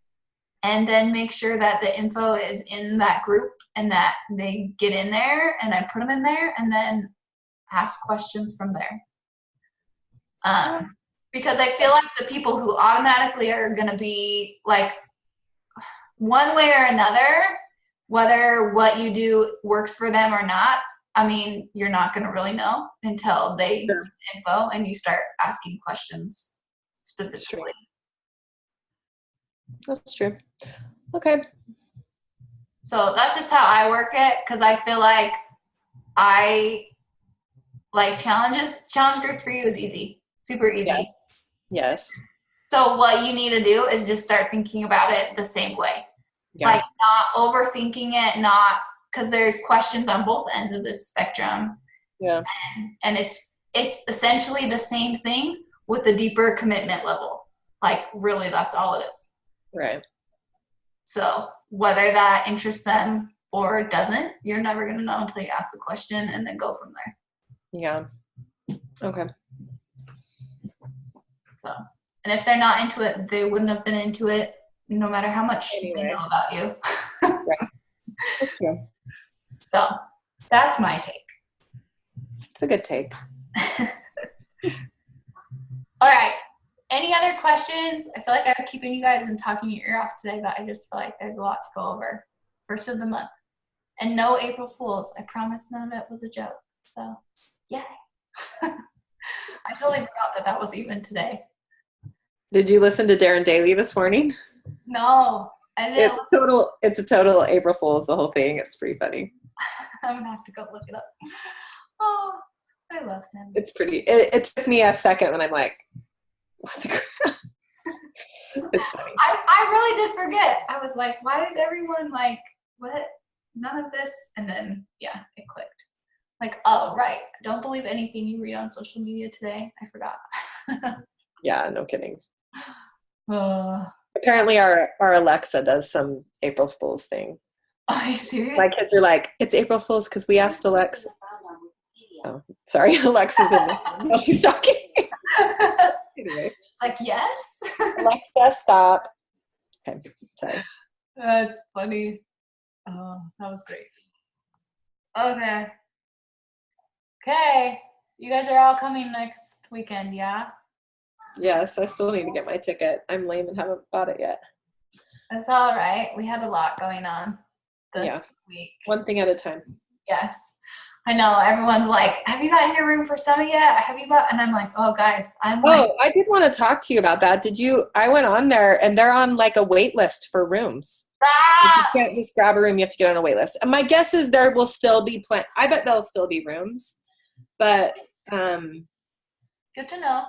And then make sure that the info is in that group and that they get in there, and I put them in there, and then ask questions from there. Because I feel like the people who automatically are going to be like, one way or another, whether what you do works for them or not, I mean, you're not going to really know until they see the info and you start asking questions specifically. That's true. Okay. So that's just how I work it, because I feel like challenge groups for you is easy, super easy. Yes. So what you need to do is just start thinking about it the same way. Yeah. Like not overthinking it, because there's questions on both ends of this spectrum. Yeah. And it's essentially the same thing with a deeper commitment level. Like really, that's all it is. Right. So whether that interests them or doesn't, you're never going to know until you ask the question and then go from there. Yeah. Okay. So, and if they're not into it, they wouldn't have been into it no matter how much they know about you. Right. That's true. So that's my take. It's a good take. All right. Any other questions? I feel like I'm keeping you guys and talking your ear off today, but I just feel like there's a lot to go over. First of the month. And no April Fools. I promise none of it was a joke. So, yay. I totally forgot that was even today. Did you listen to Darren Daly this morning? No. I didn't. It's a total April Fool's, the whole thing. It's pretty funny. I'm going to have to go look it up. Oh, I love him. It's pretty. It took me a second when I'm like, what the crap? It's funny. I really did forget. I was like, why is everyone like, what? None of this? And then, yeah, it clicked. Like, oh, right. Don't believe anything you read on social media today. I forgot. Yeah, no kidding. Apparently our Alexa does some April Fool's thing. Are you serious? My kids are like, it's April Fool's because we asked Alexa. Oh, sorry, Alexa's in there while she's talking. Anyway. Like, yes? Alexa, stop. Okay, sorry. That's funny. Oh, that was great. Okay. Okay. You guys are all coming next weekend, yeah? Yes, I still need to get my ticket. I'm lame and haven't bought it yet. That's all right. We had a lot going on this week. One thing at a time. Yes. I know. Everyone's like, have you gotten your room for Summit yet? Have you got? And I'm like, oh, guys. I did want to talk to you about that. I went on there, and they're on like a wait list for rooms. You can't just grab a room. You have to get on a wait list. And my guess is there will still be I bet there'll still be rooms. But good to know.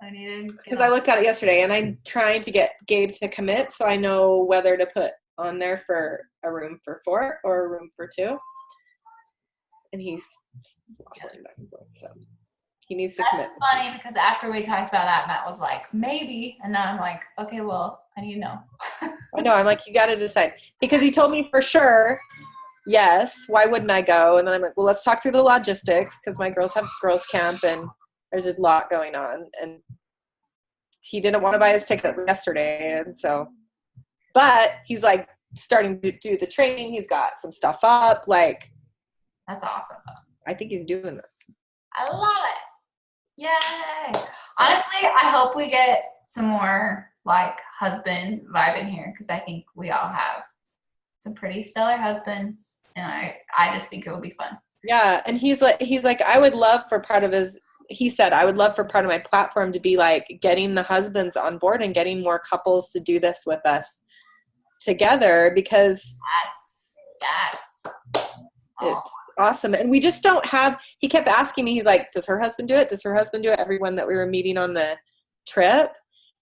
I needed because I looked at it yesterday, and I'm trying to get Gabe to commit so I know whether to put on there for a room for 4 or a room for 2. And he's waffling back and forth, so he needs to commit. That's funny because after we talked about that, Matt was like, maybe, and now I'm like, okay, well, I need to know. I know. I'm like, you got to decide because he told me for sure. Yes. Why wouldn't I go? And then I'm like, well, let's talk through the logistics because my girls have girls camp and there's a lot going on. And he didn't want to buy his ticket yesterday. And so, but he's like starting to do the training. He's got some stuff up. Like, that's awesome. I think he's doing this. I love it. Yay. Honestly, I hope we get some more like husband vibe in here, because I think we all have some pretty stellar husbands, and I just think it will be fun. Yeah. And he's like, I would love for part of he said, I would love for part of my platform to be like getting the husbands on board and getting more couples to do this with us together, because yes. It's awesome. And we just don't have, he kept asking me, he's like, does her husband do it? Does her husband do it? Everyone that we were meeting on the trip.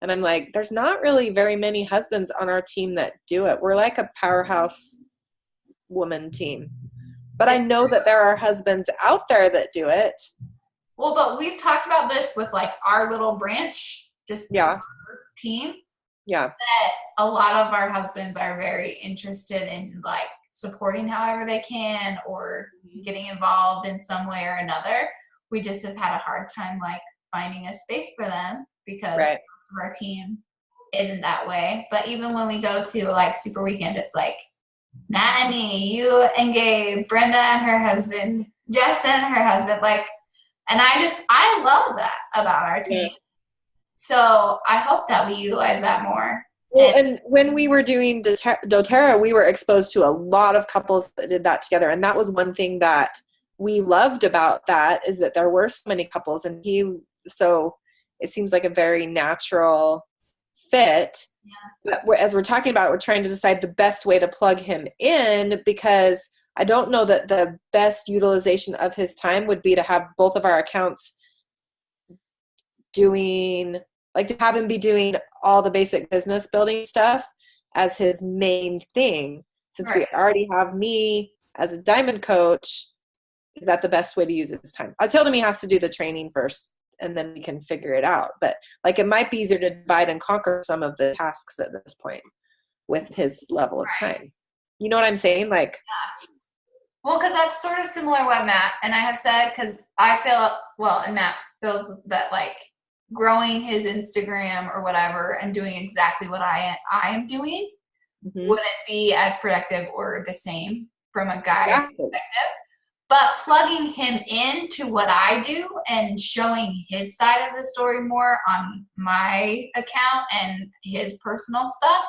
And I'm like, there's not really very many husbands on our team that do it. We're like a powerhouse woman team. But I know that there are husbands out there that do it. Well, but we've talked about this with like our little branch, just this team. Yeah. That a lot of our husbands are very interested in like supporting however they can, or getting involved in some way or another. We just have had a hard time like finding a space for them, because most of our team isn't that way. But even when we go to like Super Weekend, it's like Matt and me, you and Gabe, Brenda and her husband, Jess and her husband, like, and I love that about our team. Yeah. So I hope that we utilize that more. Well, and when we were doing doTERRA, we were exposed to a lot of couples that did that together. And that was one thing that we loved about that, is that there were so many couples, and so it seems like a very natural fit. Yeah. But as we're talking about it, we're trying to decide the best way to plug him in, because I don't know that the best utilization of his time would be to have both of our accounts doing, like, to have him be doing all the basic business building stuff as his main thing. Since we already have me as a diamond coach, is that the best way to use his time? I told him he has to do the training first, and then we can figure it out. But like, it might be easier to divide and conquer some of the tasks at this point with his level of time. You know what I'm saying? Like, well, because that's sort of similar what Matt and I have said, because I feel, well, and Matt feels that like growing his Instagram or whatever and doing exactly what I am doing wouldn't be as productive or the same from a guy perspective. But plugging him into what I do and showing his side of the story more on my account and his personal stuff,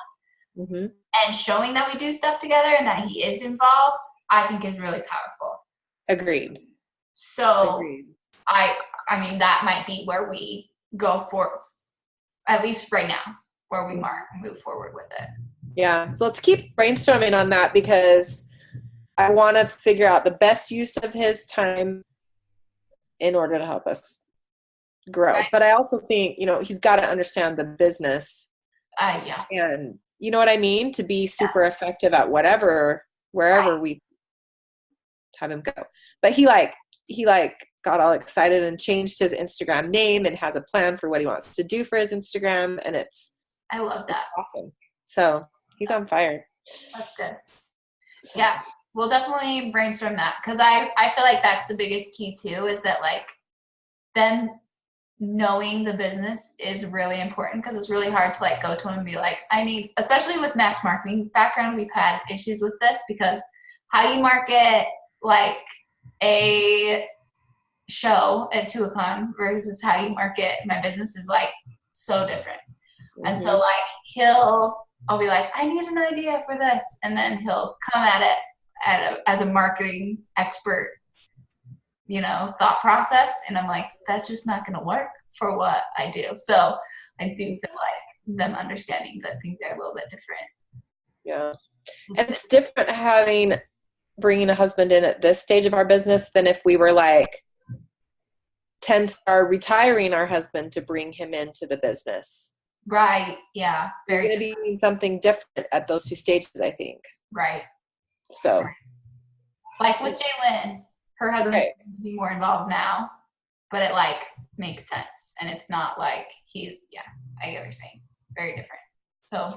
and showing that we do stuff together and that he is involved, I think is really powerful. Agreed. So I mean, that might be where we go for, at least right now, where we move forward with it. Yeah. Let's keep brainstorming on that, because I want to figure out the best use of his time in order to help us grow. Right. But I also think, he's got to understand the business. Yeah. And you know what I mean? To be super effective at wherever we have him go. But he got all excited and changed his Instagram name and has a plan for what he wants to do for his Instagram. And I love that. Awesome. So he's on fire. That's good. So. Yeah. We'll definitely brainstorm that, because I feel like that's the biggest key too, is that like them knowing the business is really important, because it's really hard to like go to him and be like, especially with Matt's marketing background, we've had issues with this, because how you market like a show at Tuacahn versus how you market my business is like so different. And so like I'll be like, I need an idea for this, and then he'll come at it as a marketing expert, thought process. And I'm like, that's just not going to work for what I do. So I do feel like them understanding that things are a little bit different. Yeah. And it's different bringing a husband in at this stage of our business than if we were like 10-star retiring our husband to bring him into the business. Right. Yeah. We're going to be doing something different at those two stages, I think. Right. So, like with Jalen, her husband's going to be more involved now, but it like makes sense, and it's not like I get what you're saying. Very different. So,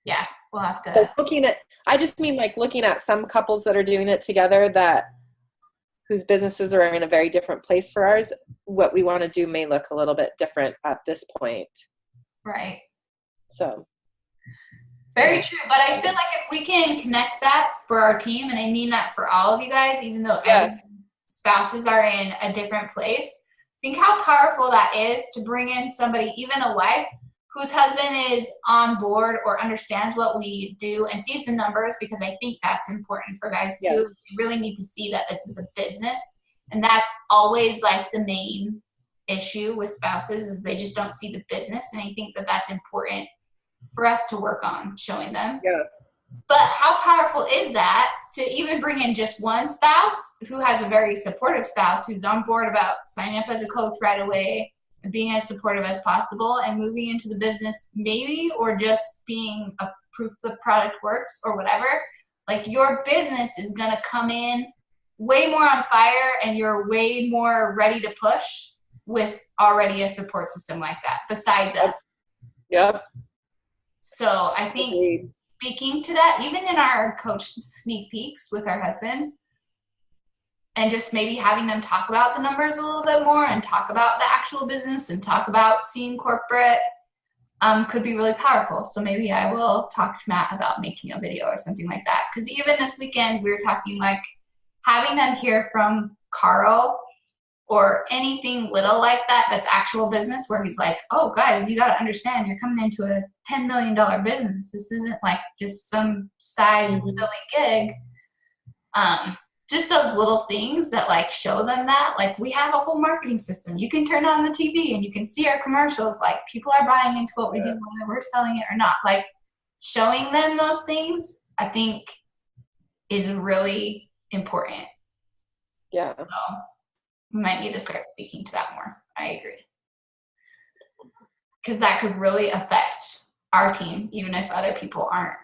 yeah, we'll have to. So looking at some couples that are doing it together that whose businesses are in a very different place for ours, what we want to do may look a little bit different at this point. Right. So. Very true. But I feel like if we can connect that for our team, and I mean that for all of you guys, even though spouses are in a different place, think how powerful that is to bring in somebody, even a wife, whose husband is on board or understands what we do and sees the numbers, because I think that's important for guys too. Yes. You really need to see that this is a business. And that's always like the main issue with spouses, is they just don't see the business. And I think that that's important for us to work on showing them. Yeah. But how powerful is that to even bring in just one spouse who has a very supportive spouse who's on board about signing up as a coach right away, being as supportive as possible, and moving into the business maybe, or just being a proof the product works or whatever. Like, your business is going to come in way more on fire, and you're way more ready to push with already a support system like that besides us. Yep. So I think speaking to that, even in our coach sneak peeks with our husbands, and just maybe having them talk about the numbers a little bit more and talk about the actual business and talk about seeing corporate, could be really powerful. So maybe I will talk to Matt about making a video or something like that. Because even this weekend, we were talking like having them hear from Carl or anything little like that that's actual business, where he's like, oh, guys, you got to understand, you're coming into a $10 million business. This isn't like just some side silly gig. Just those little things that like show them that, like, we have a whole marketing system. You can turn on the TV and you can see our commercials. Like, people are buying into what we do, whether we're selling it or not. Like, showing them those things, I think, is really important. Yeah. So we might need to start speaking to that more. I agree. Because that could really affect our team, even if other people aren't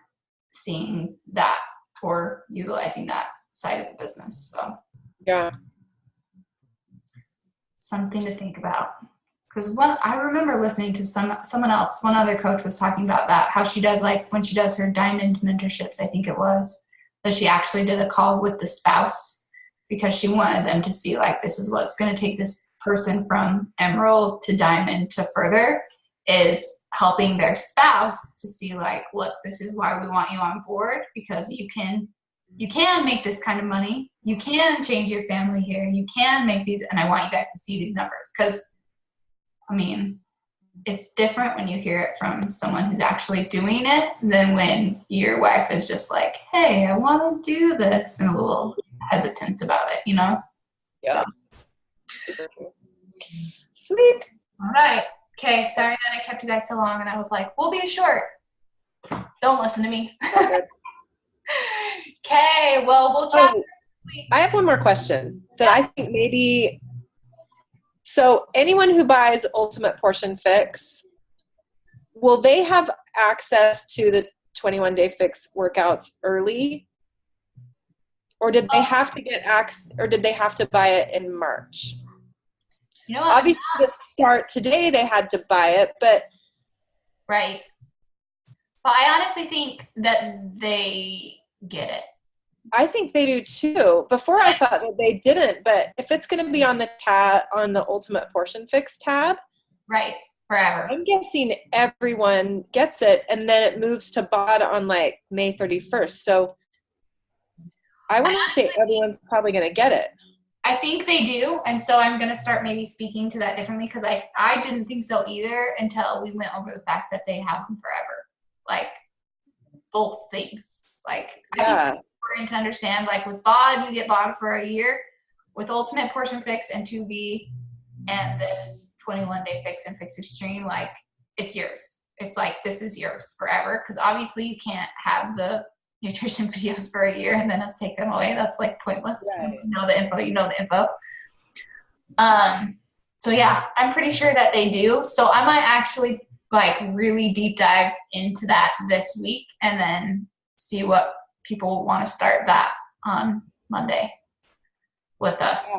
seeing that or utilizing that side of the business. So yeah, something to think about. Because I remember listening to someone else, one other coach was talking about that, how she does, like, when she does her diamond mentorships, I think it was, that she actually did a call with the spouse, because she wanted them to see, like, this is what's going to take this person from emerald to diamond to further, is helping their spouse to see, like, look, this is why we want you on board, because you can make this kind of money. You can change your family here. You can make these, and I want you guys to see these numbers. Because, I mean, it's different when you hear it from someone who's actually doing it than when your wife is just like, hey, I want to do this, and a little hesitant about it, you know? Yeah. So. Sweet. All right. Okay, sorry that I kept you guys so long, and I was like, we'll be short. Don't listen to me. Okay, well, we'll chat next week. I have one more question that I think maybe, so anyone who buys Ultimate Portion Fix, will they have access to the 21-day fix workouts early? Or did they have to get access, or did they have to buy it in March? You know what? Obviously, to start today, they had to buy it, but. Right. But I honestly think that they get it. I think they do too. Before I thought that they didn't, but if it's going to be on the on the Ultimate Portion Fix tab, right, forever. I'm guessing everyone gets it, and then it moves to BOD on like May 31st. So I want to say everyone's probably going to get it. I think they do, and so I'm going to start maybe speaking to that differently, because I didn't think so either until we went over the fact that they have them forever. Like, both things. Like, I think it's important to understand, like, with BOD, you get BOD for a year. With Ultimate Portion Fix and 2B and this 21-day fix and Fix Extreme, like, it's yours. It's like, this is yours forever, because obviously you can't have the nutrition videos for a year and then us take them away. That's like pointless. Right. Once you know the info, you know the info. So yeah, I'm pretty sure that they do. So I might actually like really deep dive into that this week, and then see what people want to start that on Monday with us.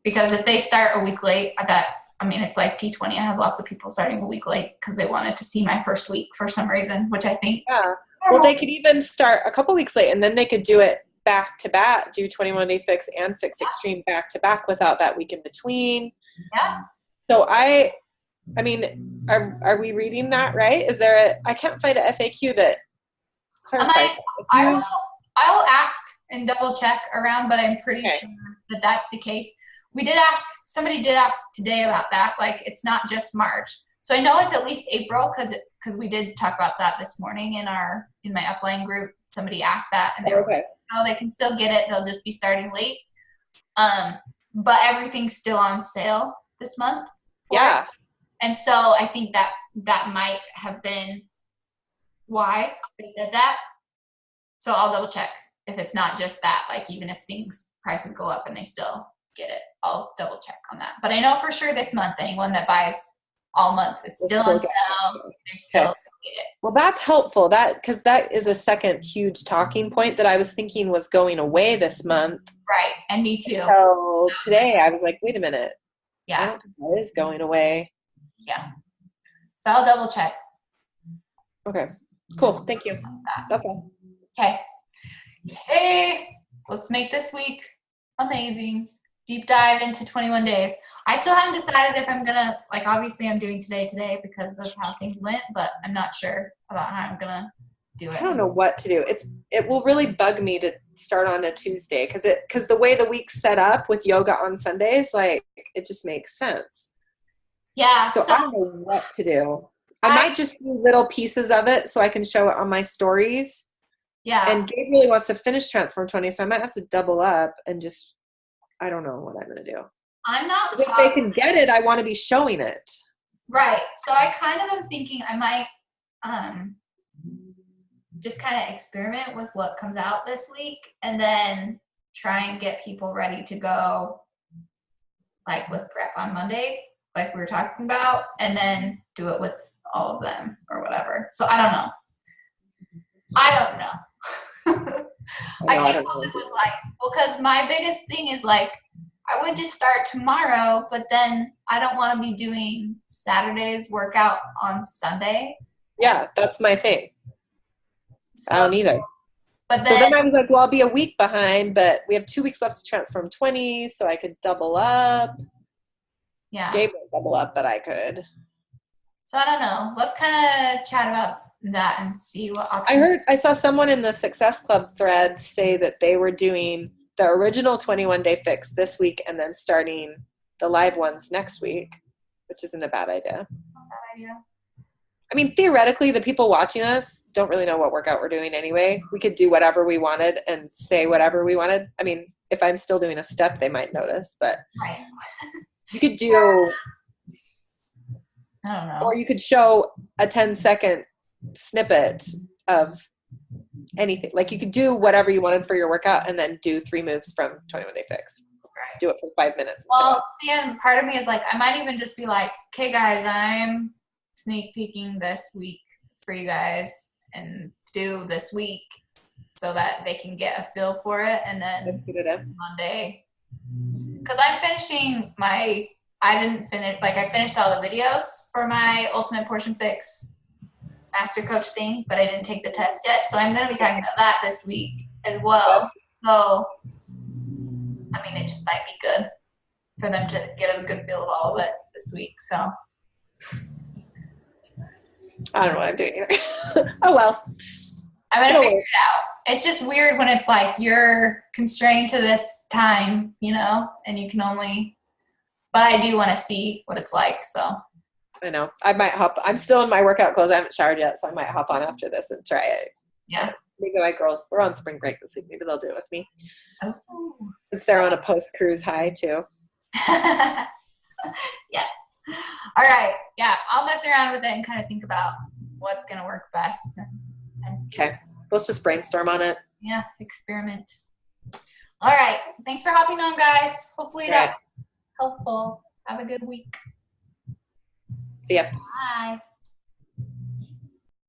Because if they start a week late, it's like T20. I have lots of people starting a week late because they wanted to see my first week for some reason, which I think. Yeah. Well, they could even start a couple weeks late, and then they could do it back to back, do 21 Day Fix and Fix Extreme back to back without that week in between. Yeah. So I mean, are we reading that right? Is there I can't find a FAQ that clarifies that. I will ask and double check around, but I'm pretty sure that that's the case. Somebody did ask today about that. Like, it's not just March. So I know it's at least April because we did talk about that this morning in my upline group. Somebody asked that, and they were like, "Oh, they can still get it. They'll just be starting late." But everything's still on sale this month. Yeah. And so I think that might have been why they said that. So I'll double check if it's not just that. Like, even if prices go up and they still get it, I'll double check on that. But I know for sure this month, anyone that buys all month, it's still on sale. They still get it. Well, that's helpful. Because that is a second huge talking point that I was thinking was going away this month. Right, and me too. So today I was like, wait a minute. Yeah, I don't think that is going away. Yeah. So I'll double check. Okay. Cool. Thank you. That's all. Okay. Hey, let's make this week amazing. Deep dive into 21 days. I still haven't decided if I'm gonna, like, obviously I'm doing today because of how things went, but I'm not sure about how I'm gonna do it. I don't know what to do. It will really bug me to start on a Tuesday because the way the week's set up with yoga on Sundays, like, it just makes sense. Yeah. So I don't know what to do. I might just do little pieces of it so I can show it on my stories. Yeah. And Gabe really wants to finish Transform 20, so I might have to double up and just, I don't know what I'm going to do. I'm not. If they can get it, I want to be showing it. Right. So I kind of am thinking I might just kind of experiment with what comes out this week and then try and get people ready to go, like, with prep on Monday, like we were talking about, and then do it with all of them or whatever. So I don't know. I came up with like, because my biggest thing is like, I would just start tomorrow, but then I don't want to be doing Saturday's workout on Sunday. Yeah, that's my thing. So, I don't either. But then I was like, well, I'll be a week behind, but we have 2 weeks left to Transform 20, so I could double up. Yeah. Gabe won't double up, but I could. So I don't know. Let's kind of chat about that and see what options. I saw someone in the Success Club thread say that they were doing the original 21 Day Fix this week and then starting the live ones next week, which isn't a bad idea. Not a bad idea. I mean, theoretically, the people watching us don't really know what workout we're doing anyway. We could do whatever we wanted and say whatever we wanted. I mean, if I'm still doing a step, they might notice, but right. You could do, I don't know. or you could show a 10-second snippet of anything. Like, you could do whatever you wanted for your workout and then do 3 moves from 21 Day Fix. Right. Do it for 5 minutes. Well, see, and part of me is like, I might even just be like, okay, guys, I'm sneak peeking this week for you guys and do this week so that they can get a feel for it. And then that's good enough. Monday, because I'm finishing I finished all the videos for my Ultimate Portion Fix Master Coach thing, but I didn't take the test yet. So I'm going to be talking about that this week as well. So, I mean, it just might be good for them to get a good feel of all of it this week. So I don't know what I'm doing either. Oh, well. I'm going to figure it out. It's just weird when it's like you're constrained to this time, you know, and you can only, but I do want to see what it's like. So I know. I might hop. I'm still in my workout clothes. I haven't showered yet, so I might hop on after this and try it. Yeah. Maybe my girls, we're on spring break this week. Maybe they'll do it with me. Oh. Since they're on a post-cruise high, too. Yes. All right. Yeah, I'll mess around with it and kind of think about what's going to work best. And okay. Let's just brainstorm on it. Yeah, experiment. All right. Thanks for hopping on, guys. Hopefully that was helpful. Have a good week. See ya. Bye.